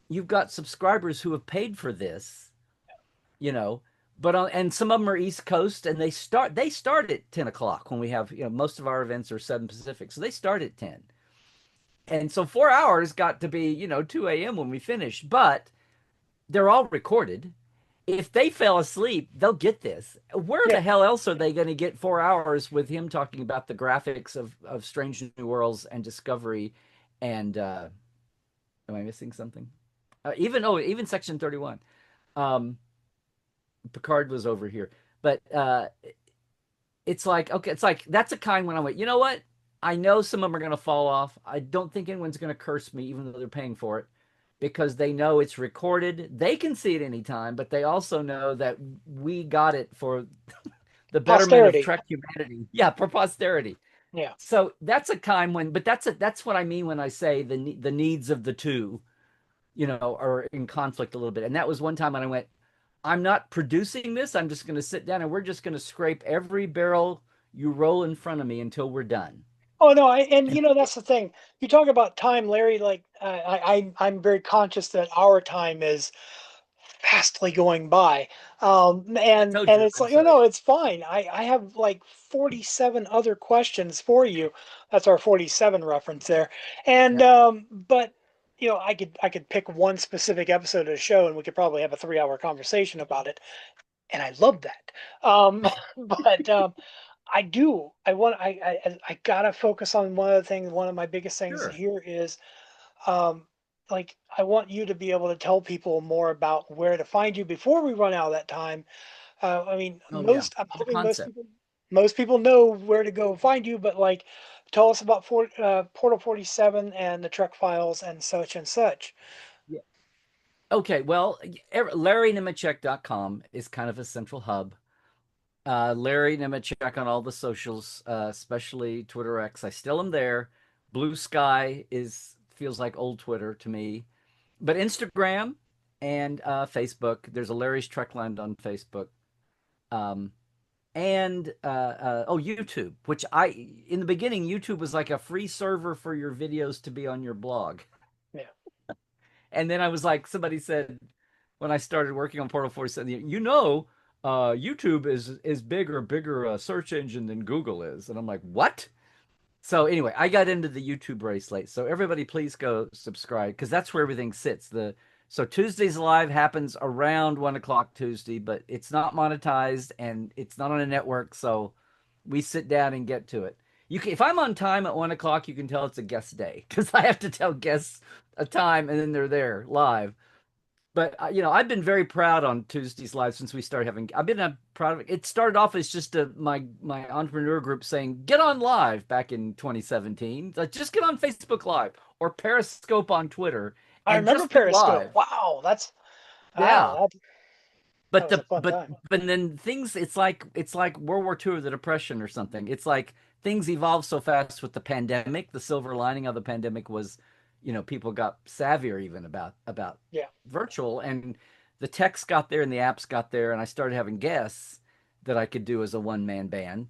S3: you've got subscribers who have paid for this, you know, and some of them are East Coast and they start at 10 o'clock when we have, most of our events are 7 Pacific. So they start at 10. And so 4 hours got to be, 2 a.m. when we finish, but they're all recorded. If they fell asleep, they'll get this. Where
S2: Yeah.
S3: the hell else are they going to get 4 hours with him talking about the graphics of Strange New Worlds and Discovery? And am I missing something? Even Section 31. Um, Picard was over here, but it's like okay, it's like that's a kind when I went. You know what? I know some of them are going to fall off. I don't think anyone's going to curse me, even though they're paying for it, because they know it's recorded. They can see it anytime, but they also know that we got it for the betterment of
S2: Posterity.
S3: Trek humanity. Yeah, for posterity.
S2: Yeah.
S3: So that's a time when, but that's what I mean when I say the needs of the two, are in conflict a little bit. And that was one time when I went, I'm not producing this. I'm just going to sit down and we're just going to scrape every barrel you roll in front of me until we're done.
S2: Oh no, and that's the thing. You talk about time, Larry. Like I'm very conscious that our time is fastly going by.
S3: I
S2: And
S3: told
S2: and
S3: you.
S2: it's
S3: I'm
S2: like,
S3: sorry.
S2: no, it's fine. I have like 47 other questions for you. That's our 47 reference there. And
S3: Yeah,
S2: but I could pick one specific episode of the show and we could probably have a 3 hour conversation about it. And I love that. But I do. I gotta focus on one of the things. One of my biggest things
S3: sure.
S2: here is um, like I want you to be able to tell people more about where to find you before we run out of that time. I mean,
S3: Oh yeah,
S2: I'm
S3: the
S2: hoping
S3: concept.
S2: most people know where to go find you, but like, tell us about Portal 47 and the Trek files and such and such.
S3: Yeah. Okay, well, LarryNemecek.com is kind of a central hub. Larry Nemecek on all the socials, especially Twitter X. I still am there. Blue Sky is feels like old Twitter to me, but Instagram and Facebook. There's a Larry's Trekland on Facebook, um, and YouTube. Which in the beginning YouTube was like a free server for your videos to be on your blog.
S2: Yeah.
S3: And then I was like, somebody said when I started working on Portal 47, YouTube is bigger search engine than Google is. And I'm like, what? So anyway, I got into the YouTube race late. So everybody please go subscribe because that's where everything sits. So Tuesdays live happens around 1 o'clock Tuesday, but it's not monetized and it's not on a network. So we sit down and get to it. If I'm on time at 1 o'clock, you can tell it's a guest day because I have to tell guests a time and then they're there live. But I've been very proud on Tuesdays live since we started having. I've been proud of it. It started off as just my entrepreneur group saying, "Get on live" back in 2017. Like, just get on Facebook Live or Periscope on Twitter
S2: I
S3: and
S2: remember
S3: just be
S2: Periscope.
S3: live.
S2: Wow,
S3: Yeah.
S2: that
S3: But
S2: was a
S3: the
S2: fun time.
S3: but then things it's like World War II or the Depression or something. It's like things evolve so fast with the pandemic. The silver lining of the pandemic was, people got savvier even about
S2: Yeah,
S3: virtual, and the techs got there and the apps got there, and I started having guests that I could do as a one man band.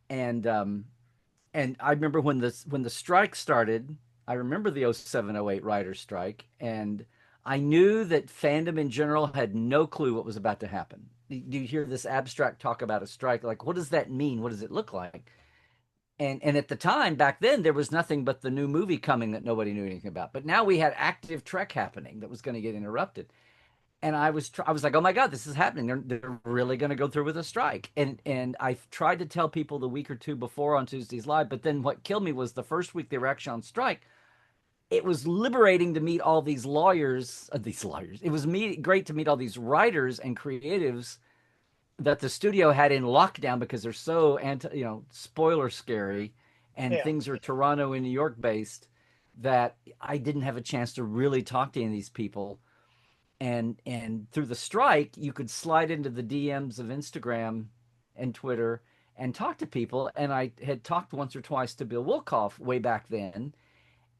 S3: And I remember when the strike started. I remember the 0708 writers strike, and I knew that fandom in general had no clue what was about to happen. You hear this abstract talk about a strike, like what does that mean? What does it look like? And at the time back then there was nothing but the new movie coming that nobody knew anything about. But now we had active trek happening that was going to get interrupted, and I was like, oh my god, this is happening. They're really going to go through with a strike. And I tried to tell people the week or two before on Tuesdays Live, but then what killed me was the first week they were actually on strike. It was liberating to meet all these lawyers. These lawyers. It was great to meet all these writers and creatives that the studio had in lockdown because they're so spoiler scary, and
S2: yeah,
S3: things are Toronto and New York based. That I didn't have a chance to really talk to any of these people, and through the strike you could slide into the DMs of Instagram and Twitter and talk to people. And I had talked once or twice to Bill Wilkoff way back then,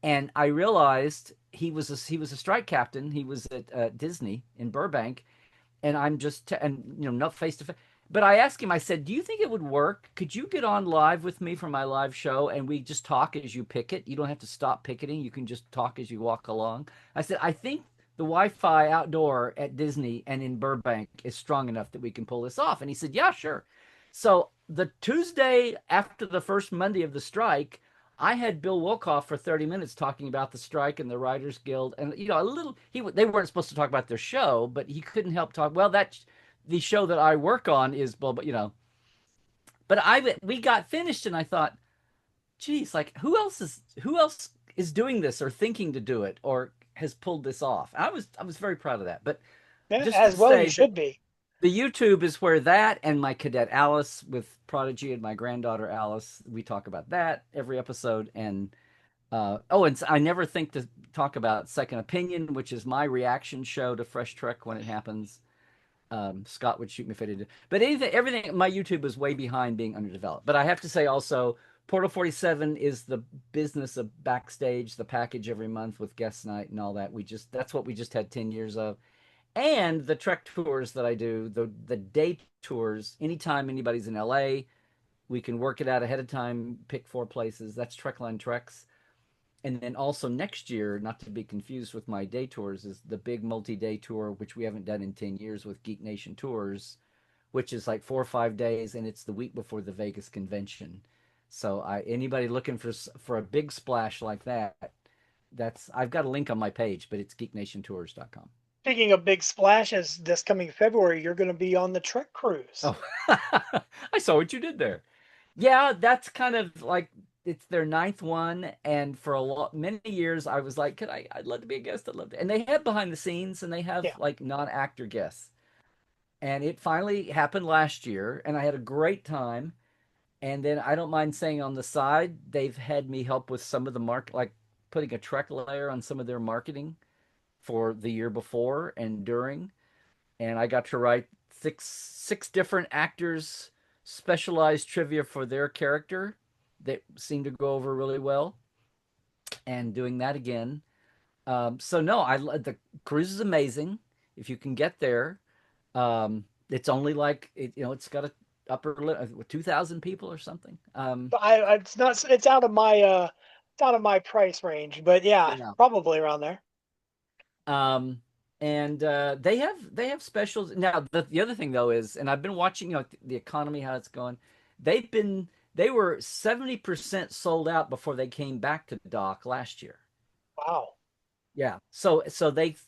S3: and I realized he was a strike captain. He was at Disney in Burbank, and I'm just and not face to face. But I asked him. I said, "Do you think it would work? Could you get on live with me for my live show, and we just talk as you picket? You don't have to stop picketing. You can just talk as you walk along." I said, "I think the Wi-Fi outdoor at Disney and in Burbank is strong enough that we can pull this off." And he said, "Yeah, sure." So the Tuesday after the first Monday of the strike, I had Bill Wilkoff for 30 minutes talking about the strike and the Writers Guild, and a little. They weren't supposed to talk about their show, but he couldn't help talk. Well, that the show that I work on is, well, but we got finished, and I thought, geez, like who else is doing this or thinking to do it or has pulled this off? I was very proud of that. But
S2: yeah,
S3: just to
S2: as well you
S3: say that
S2: should be.
S3: the YouTube is where that and my cadet Alice with Prodigy and my granddaughter Alice, we talk about that every episode. And and I never think to talk about Second Opinion, which is my reaction show to Fresh Trek when it happens. Scott would shoot me if I did. But everything, my YouTube is way behind being underdeveloped. But I have to say also, Portal 47 is the business of backstage, the package every month with guest night and all that. That's what we just had 10 years of. And the Trek tours that I do, the day tours, anytime anybody's in LA, we can work it out ahead of time, pick 4 places. That's Trekline Treks. And then also next year, not to be confused with my day tours, is the big multi-day tour, which we haven't done in 10 years with Geek Nation Tours, which is like 4 or 5 days, and it's the week before the Vegas convention. So anybody looking for a big splash like that, I've got a link on my page, but it's geeknationtours.com.
S2: Speaking of big splashes, this coming February, you're going to be on the Trek cruise.
S3: Oh, I saw what you did there. Yeah, that's kind of like it's their ninth one, and for many years I was like, I'd love to be a guest. I'd love to. And they have behind the scenes, and they have
S2: Yeah,
S3: like non-actor guests. And it finally happened last year, and I had a great time. And then I don't mind saying on the side, they've had me help with some of the like putting a Trek layer on some of their marketing for the year before and during. And I got to write six different actors specialized trivia for their character that seemed to go over really well, and doing that again. So no, the cruise is amazing if you can get there. It's only like it's got a upper limit 2,000 people or something.
S2: but it's not. It's out of my price range. But yeah,
S3: Yeah.
S2: probably around there.
S3: Um, and they have specials now. The other thing though is, and I've been watching, the economy, how it's going. They were 70% sold out before they came back to dock last year.
S2: Wow.
S3: Yeah. So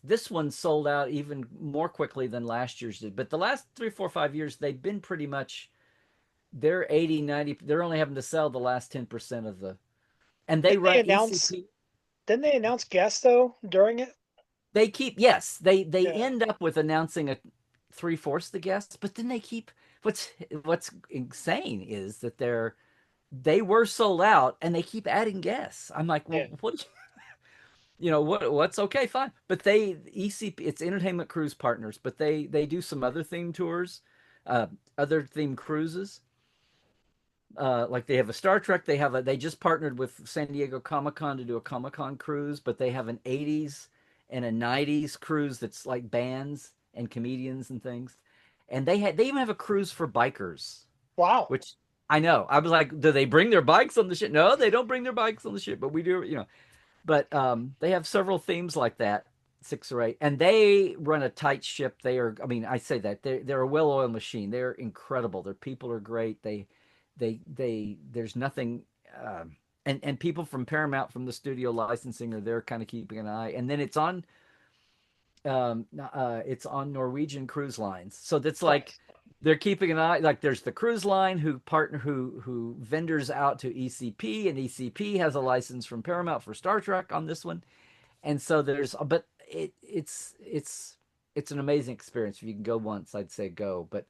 S3: this one sold out even more quickly than last year's did. But the last 3, 4, 5 years, they've been pretty much they're 80, 90. They're only having to sell the last 10% of the, and they
S2: Didn't they
S3: run
S2: announce?
S3: ECP.
S2: Didn't they announce guests though during it?
S3: They keep, yes, they
S2: Yeah,
S3: end up with announcing a three-fourths the guests, but then they keep what's insane is that they were sold out and they keep adding guests. I'm like, well,
S2: yeah.
S3: what? what's okay, fine. But they ECP, it's Entertainment Cruise Partners, but they do some other theme tours, uh, other theme cruises. Like they have a Star Trek. They just partnered with San Diego Comic Con to do a Comic Con cruise, but they have an '80s and a '90s cruise that's like bands and comedians and things. And they even have a cruise for bikers,
S2: Wow.
S3: which I know. I was like, do they bring their bikes on the ship? No, they don't bring their bikes on the ship, but we do. But they have several themes like that, six or eight, and they run a tight ship. They are, I mean, I say that they're a well-oiled machine. They're incredible. Their people are great. There's nothing, and people from Paramount from the studio licensing are there, kind of keeping an eye. And then it's on Norwegian Cruise Lines, so that's like
S2: Nice.
S3: they're keeping an eye. Like there's the cruise line who vendors out to ECP, and ECP has a license from Paramount for Star Trek on this one. And so but it's an amazing experience. If you can go once, I'd say go. But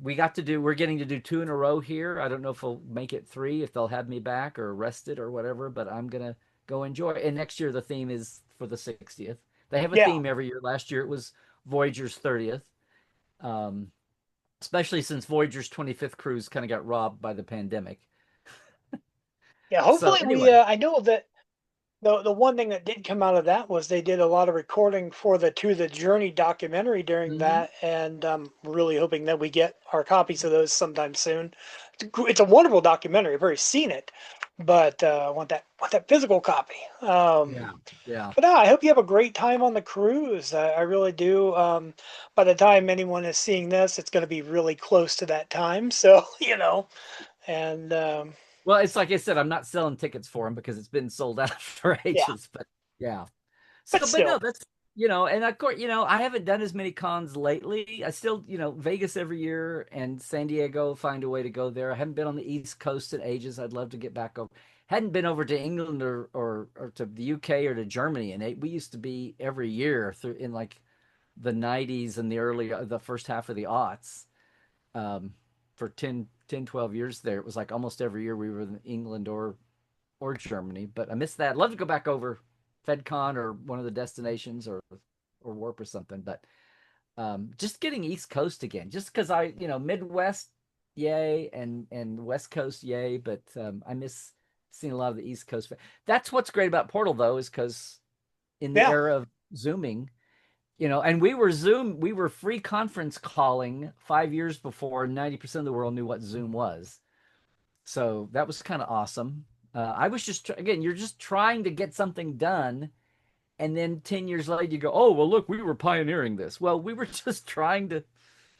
S3: we're getting to do two in a row here. I don't know if we'll make it three, if they'll have me back or rested or whatever, but I'm gonna go enjoy. And next year the theme is for the 60th. They have a
S2: Yeah.
S3: theme every year. Last year it was Voyager's 30th. Um, Especially since Voyager's 25th cruise kind of got robbed by the pandemic.
S2: Yeah.
S3: So
S2: Hopefully we.
S3: anyway.
S2: I know that the one thing that did come out of that was they did a lot of recording for the To the Journey documentary during
S3: Hmm.
S2: that, and we're really hoping that we get our copies of those sometime soon. It's a wonderful documentary. I've already seen it, but I want that physical copy.
S3: Yeah. Yeah.
S2: But no, I hope you have a great time on the cruise. I really do. By the time anyone is seeing this, it's going to be really close to that time. So and
S3: Well, it's like I said, I'm not selling tickets for them because it's been sold out for
S2: yeah,
S3: ages. But yeah.
S2: but
S3: So, but no,
S2: still,
S3: that's, and of course, I haven't done as many cons lately. I still, Vegas every year and San Diego, find a way to go there. I haven't been on the East Coast in ages. I'd love to get back over. Hadn't been over to England or to the UK or to Germany. And we used to be every year through in like the 90s and the first half of the aughts. Um, for 12 years there. It was like almost every year we were in England or Germany, but I missed that. I'd love to go back over FedCon or one of the destinations or Warp or something. But just getting East Coast again, just because Midwest, yay, and West Coast, yay. But I miss seeing a lot of the East Coast. That's what's great about Portal, though, is because in the
S2: yeah.
S3: era of Zooming, and we were free conference calling 5 years before 90% of the world knew what Zoom was. So that was kind of awesome. I was again, you're just trying to get something done. And then 10 years later, you go, oh, well, look, we were pioneering this. Well, we were just trying to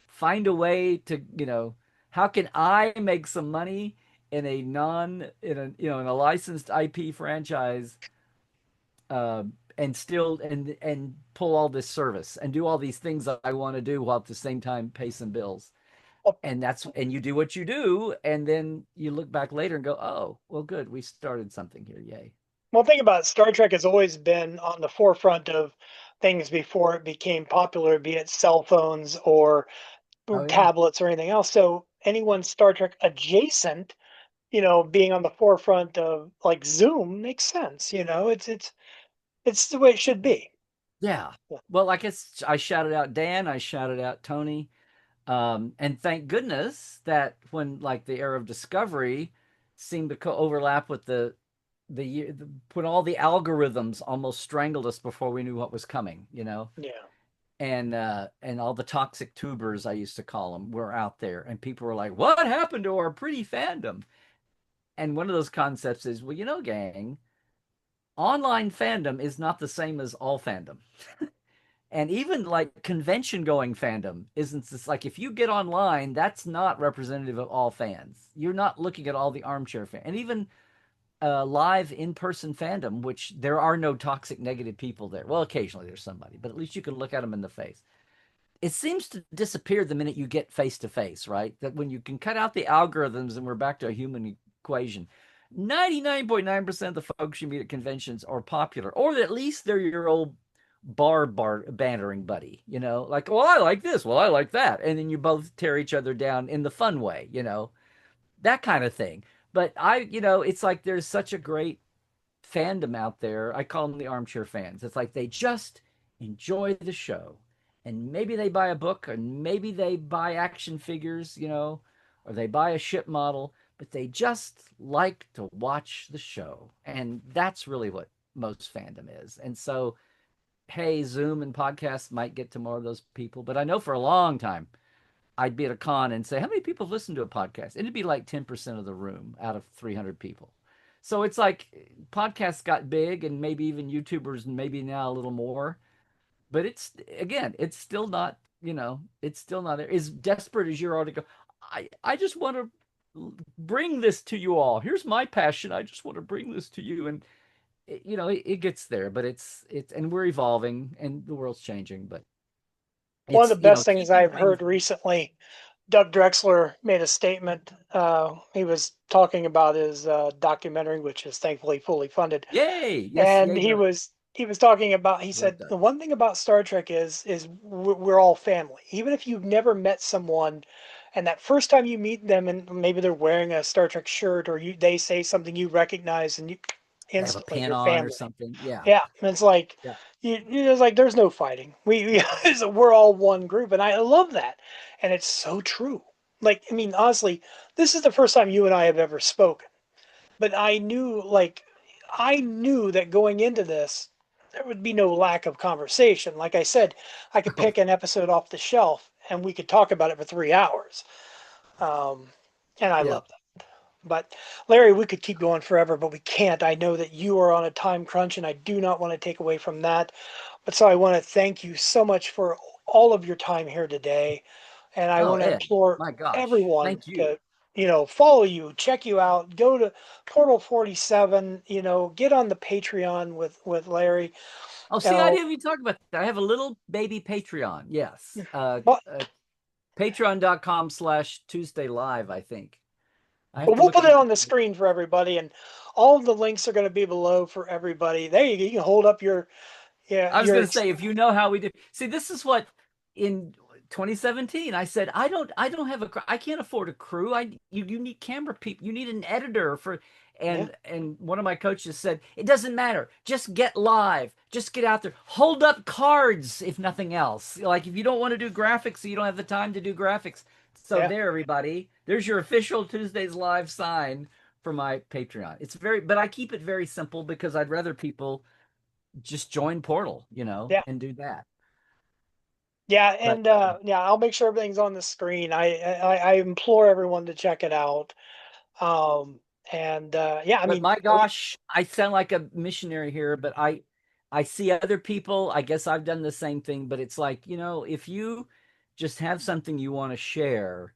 S3: find a way to, how can I make some money in a licensed IP franchise, and still and pull all this service and do all these things that I want to do while at the same time pay some bills.
S2: Well,
S3: And you do what you do, and then you look back later and go, oh, well, good, we started something here, yay.
S2: one thing about Star Trek has always been on the forefront of things before it became popular, be it cell phones or
S3: Oh yeah.
S2: tablets or anything else. So anyone Star Trek adjacent, being on the forefront of like Zoom makes sense. It's the way it should be.
S3: Yeah.
S2: Yeah.
S3: Well, I guess I shouted out Dan, I shouted out Tony. And thank goodness that when like the era of Discovery seemed to overlap with when all the algorithms almost strangled us before we knew what was coming.
S2: Yeah.
S3: And all the toxic tubers, I used to call them, were out there, and people were like, "What happened to our pretty fandom?" And one of those concepts is, well, gang, online fandom is not the same as all fandom. And even like convention going fandom isn't just like, if you get online, that's not representative of all fans. You're not looking at all the armchair fans. And even live in person fandom, which there are no toxic negative people there. Well, occasionally there's somebody, but at least you can look at them in the face. It seems to disappear the minute you get face to face, right? That when you can cut out the algorithms and we're back to a human equation, 99.9% of the folks you meet at conventions are popular, or at least they're your old bar bantering buddy, like, well, I like this, well, I like that. And then you both tear each other down in the fun way, that kind of thing. But it's like there's such a great fandom out there. I call them the armchair fans. It's like they just enjoy the show. And maybe they buy a book, or maybe they buy action figures, or they buy a ship model, but they just like to watch the show. And that's really what most fandom is. And so, hey, Zoom and podcasts might get to more of those people, but I know for a long time I'd be at a con and say, how many people listen to a podcast? And it'd be like 10% of the room out of 300 people. So it's like podcasts got big, and maybe even YouTubers, and maybe now a little more. But it's, again, it's still not, it's still not there. As desperate as your article, I just want to bring this to you all. Here's my passion. I just want to bring this to you. And, it gets there, but and we're evolving and the world's changing, but
S2: One of the
S3: it's,
S2: best things
S3: keeping
S2: I've
S3: things.
S2: heard recently, Doug Drexler made a statement. He was talking about his documentary, which is thankfully fully funded,
S3: Yay. Yes.
S2: and
S3: Yay. No.
S2: he was talking about. He
S3: Love
S2: said
S3: that.
S2: the one thing about Star Trek is we're all family. Even if you've never met someone, and that first time you meet them, and maybe they're wearing a Star Trek shirt, or they say something you recognize, and you
S3: They have a
S2: instantly
S3: pin
S2: you're
S3: on or
S2: family.
S3: something. Yeah.
S2: Yeah, and it's like
S3: Yeah.
S2: it's like there's no fighting. We're all one group, and I love that, and it's so true. Like, I mean, honestly, this is the first time you and I have ever spoken, but I knew that going into this, there would be no lack of conversation. Like I said, I could
S3: Oh,
S2: pick an episode off the shelf, and we could talk about it for 3 hours, um, and I
S3: yeah.
S2: love that. But Larry, we could keep going forever, but we can't. I know that you are on a time crunch, and I do not want to take away from that. But so I want to thank you so much for all of your time here today. And I
S3: Oh,
S2: want to
S3: Ed.
S2: implore
S3: My gosh.
S2: everyone
S3: Thank you.
S2: to, follow you, check you out, go to Portal 47, get on the Patreon with Larry.
S3: Oh, see, I
S2: Uh,
S3: didn't even talk about that. I have a little baby Patreon. Yes.
S2: but,
S3: Patreon.com/Tuesday Live, I think. I have
S2: but
S3: to
S2: we'll
S3: look
S2: put
S3: at
S2: it
S3: my.
S2: on the screen for everybody, and all of the links are going to be below for everybody. There you go. You can hold up your, yeah,
S3: I was
S2: your,
S3: going to say, if you know how we do. See, this is what in 2017 I said, I don't have I can't afford a crew. You need camera people. You need an editor for.
S2: yeah,
S3: And one of my coaches said, it doesn't matter. Just get live. Just get out there. Hold up cards, if nothing else. Like, if you don't want to do graphics, so you don't have the time to do graphics. So
S2: yeah,
S3: there, everybody. There's your official Tuesdays Live sign for my Patreon. But I keep it very simple because I'd rather people just join Portal,
S2: yeah.
S3: and do that.
S2: Yeah,
S3: But
S2: and yeah, I'll make sure everything's on the screen. I implore everyone to check it out. Um, and yeah, I
S3: but
S2: mean,
S3: my gosh, I sound like a missionary here, but I see other people. I guess I've done the same thing, but it's like, if you just have something you want to share,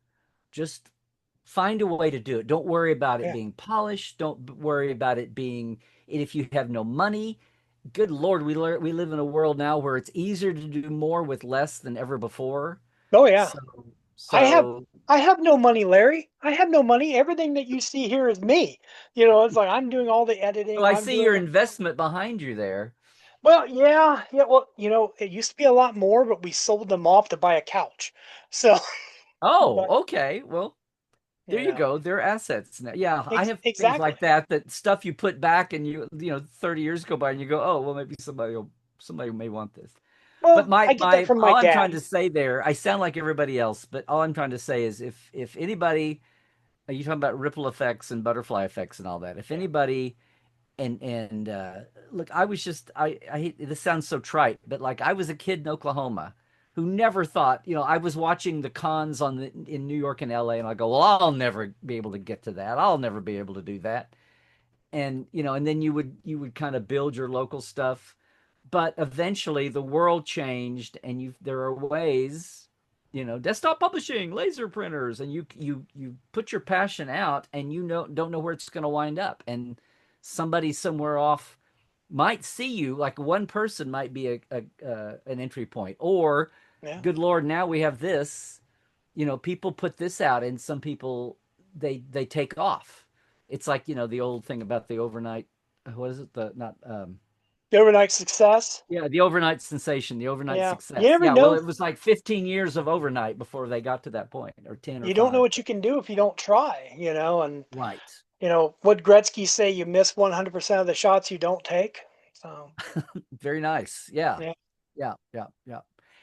S3: just find a way to do it. Don't worry about it
S2: yeah,
S3: being polished. Don't worry about it being, if you have no money, good Lord, we live in a world now where it's easier to do more with less than ever before.
S2: oh yeah.
S3: So,
S2: I have
S3: so
S2: I have no money, Larry. I have no money. Everything that you see here is me. It's like I'm doing all the
S3: well,
S2: editing.
S3: I
S2: I'm
S3: see your
S2: doing
S3: investment behind you there.
S2: well, yeah, yeah. Well, it used to be a lot more, but we sold them off to buy a couch. So, but
S3: Oh, okay. Well, there you
S2: yeah,
S3: go. They're assets now. Yeah, I have things
S2: exactly.
S3: like that stuff you put back, and 30 years go by and you go, "Oh, well, maybe somebody may want this." But
S2: Well,
S3: my
S2: I get that
S3: my
S2: from my
S3: all I'm
S2: dad.
S3: trying to say there, I sound like everybody else, but all I'm trying to say is, if anybody, you talking about ripple effects and butterfly effects and all that. If
S2: Yeah.
S3: anybody, and look, I was just I hate this, sounds so trite, but like, I was a kid in Oklahoma who never thought, I was watching the cons in New York and LA, and I go, well, I'll never be able to get to that. I'll never be able to do that. And and then you would kind of build your local stuff, but eventually the world changed, and there are ways, desktop publishing, laser printers, and you put your passion out, and don't know where it's going to wind up, and somebody somewhere off might see you, like one person might be an entry point, or
S2: Yeah.
S3: good Lord, now we have this, people put this out, and some people, they take off. It's like, the old thing about the overnight, what is it, the not
S2: The overnight success.
S3: yeah, the overnight sensation, the overnight
S2: Yeah. You
S3: success.
S2: never
S3: Yeah, well,
S2: know.
S3: it was like 15 years of overnight before they got to that point, or 10 or
S2: You don't know
S3: 5.
S2: what you can do if you don't try, and
S3: Right.
S2: what Gretzky say, you miss 100% of the shots you don't take. So,
S3: Very nice. Yeah.
S2: yeah.
S3: Yeah. Yeah. Yeah.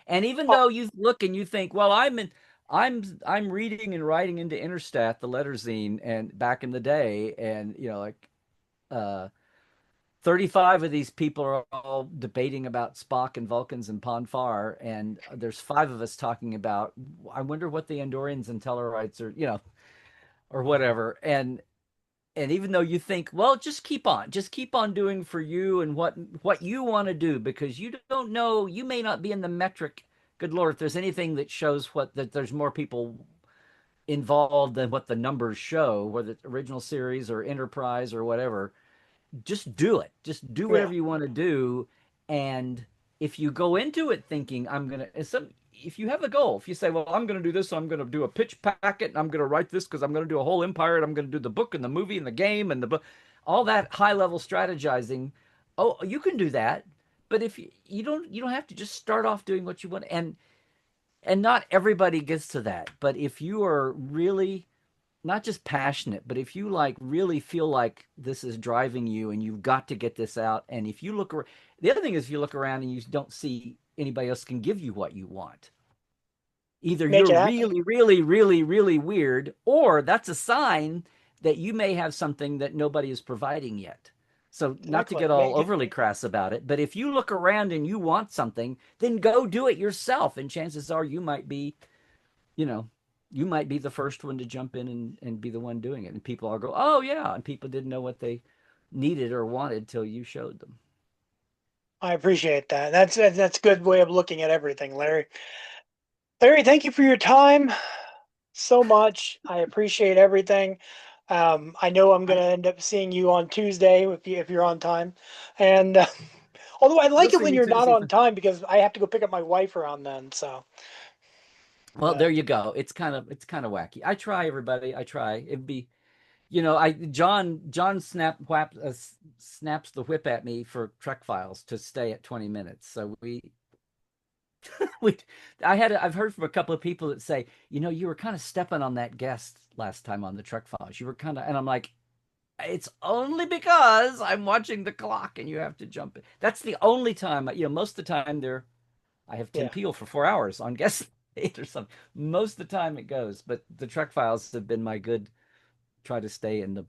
S3: And even
S2: Oh,
S3: though you look and you think, well, I'm reading and writing into Interstat, the letter zine, and back in the day, and like uh 35 of these people are all debating about Spock and Vulcans and Pon farr, and there's five of us talking about, I wonder what the Andorians and Tellarites are, or whatever. And even though you think, well, just keep on doing for you and what you want to do, because you don't know, you may not be in the metric. Good Lord, if there's anything that shows that there's more people involved than what the numbers show, whether it's original series or Enterprise or whatever, just do it. Just do
S2: yeah.
S3: whatever you want to do. And if you go into it thinking, if you have a goal, if you say, well, I'm going to do this, I'm going to do a pitch packet, and I'm going to write this because I'm going to do a whole empire, and I'm going to do the book and the movie and the game and the book, all that high level strategizing. Oh, you can do that. But if you don't have to just start off doing what you want. And not everybody gets to that. But if you are really not just passionate, but if you like really feel like this is driving you and you've got to get this out, and if you look, the other thing is if you look around and you don't see anybody else can give you what you want, either
S2: Make
S3: you're
S2: it happen.
S3: really, really, really, really weird, or that's a sign that you may have something that nobody is providing yet. So, not to
S2: Exactly.
S3: get all overly crass about it, but if you look around and you want something, then go do it yourself. And chances are you know, you might be the first one to jump in and be the one doing it. And people all go, oh, yeah. And people didn't know what they needed or wanted till you showed them.
S2: I appreciate that. That's a good way of looking at everything, Larry. Larry, thank you for your time so much. I appreciate everything. I know I'm going
S3: I,
S2: to end up seeing you on Tuesday if you're on time. And although I
S3: you'll
S2: like it
S3: see
S2: when
S3: me
S2: you're not
S3: Tuesday.
S2: on time because I have to go pick up my wife around then. So,
S3: Well, there
S2: but
S3: you go. It's kind of wacky. I try, everybody. I try. It'd be, John snaps the whip at me for Trek Files to stay at 20 minutes. So we I've heard from a couple of people that say, you were kind of stepping on that guest last time on the Trek Files. You were kind of, and I'm like, it's only because I'm watching the clock and you have to jump in. That's the only time, most of the time I have Tim
S2: yeah,
S3: Peel for 4 hours on guest eight or something. Most of the time it goes, but the Trek Files have been my good try to stay in the,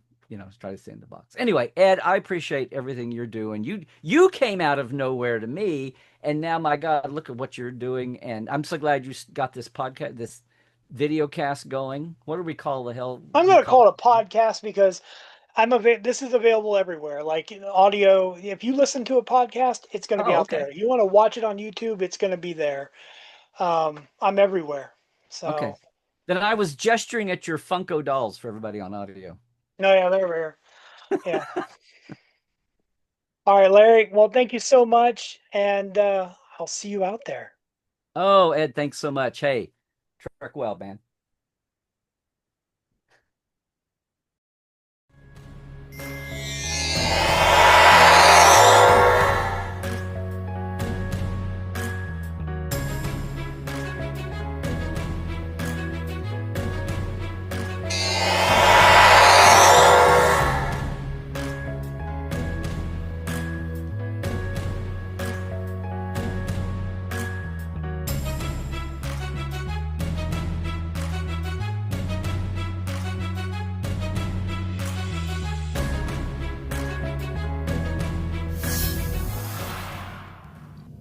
S3: try to stay in the box. Anyway, Ed, I appreciate everything you're doing. You came out of nowhere to me, and now, my God, look at what you're doing. And I'm so glad you got this podcast, this video cast going. What do we call the hell
S2: I'm
S3: you
S2: going to
S3: call
S2: call
S3: it?
S2: it a podcast because this is available everywhere. Like audio, if you listen to a podcast, it's going to be
S3: Oh,
S2: out
S3: okay.
S2: there. You want to watch it on YouTube, it's going to be there. I'm everywhere.
S3: Okay.
S2: So,
S3: Then I was gesturing at your Funko dolls for everybody on audio.
S2: no, yeah, they're rare. Yeah. All right, Larry. Well, thank you so much, and I'll see you out there.
S3: Oh, Ed, thanks so much. Hey, truck well, man.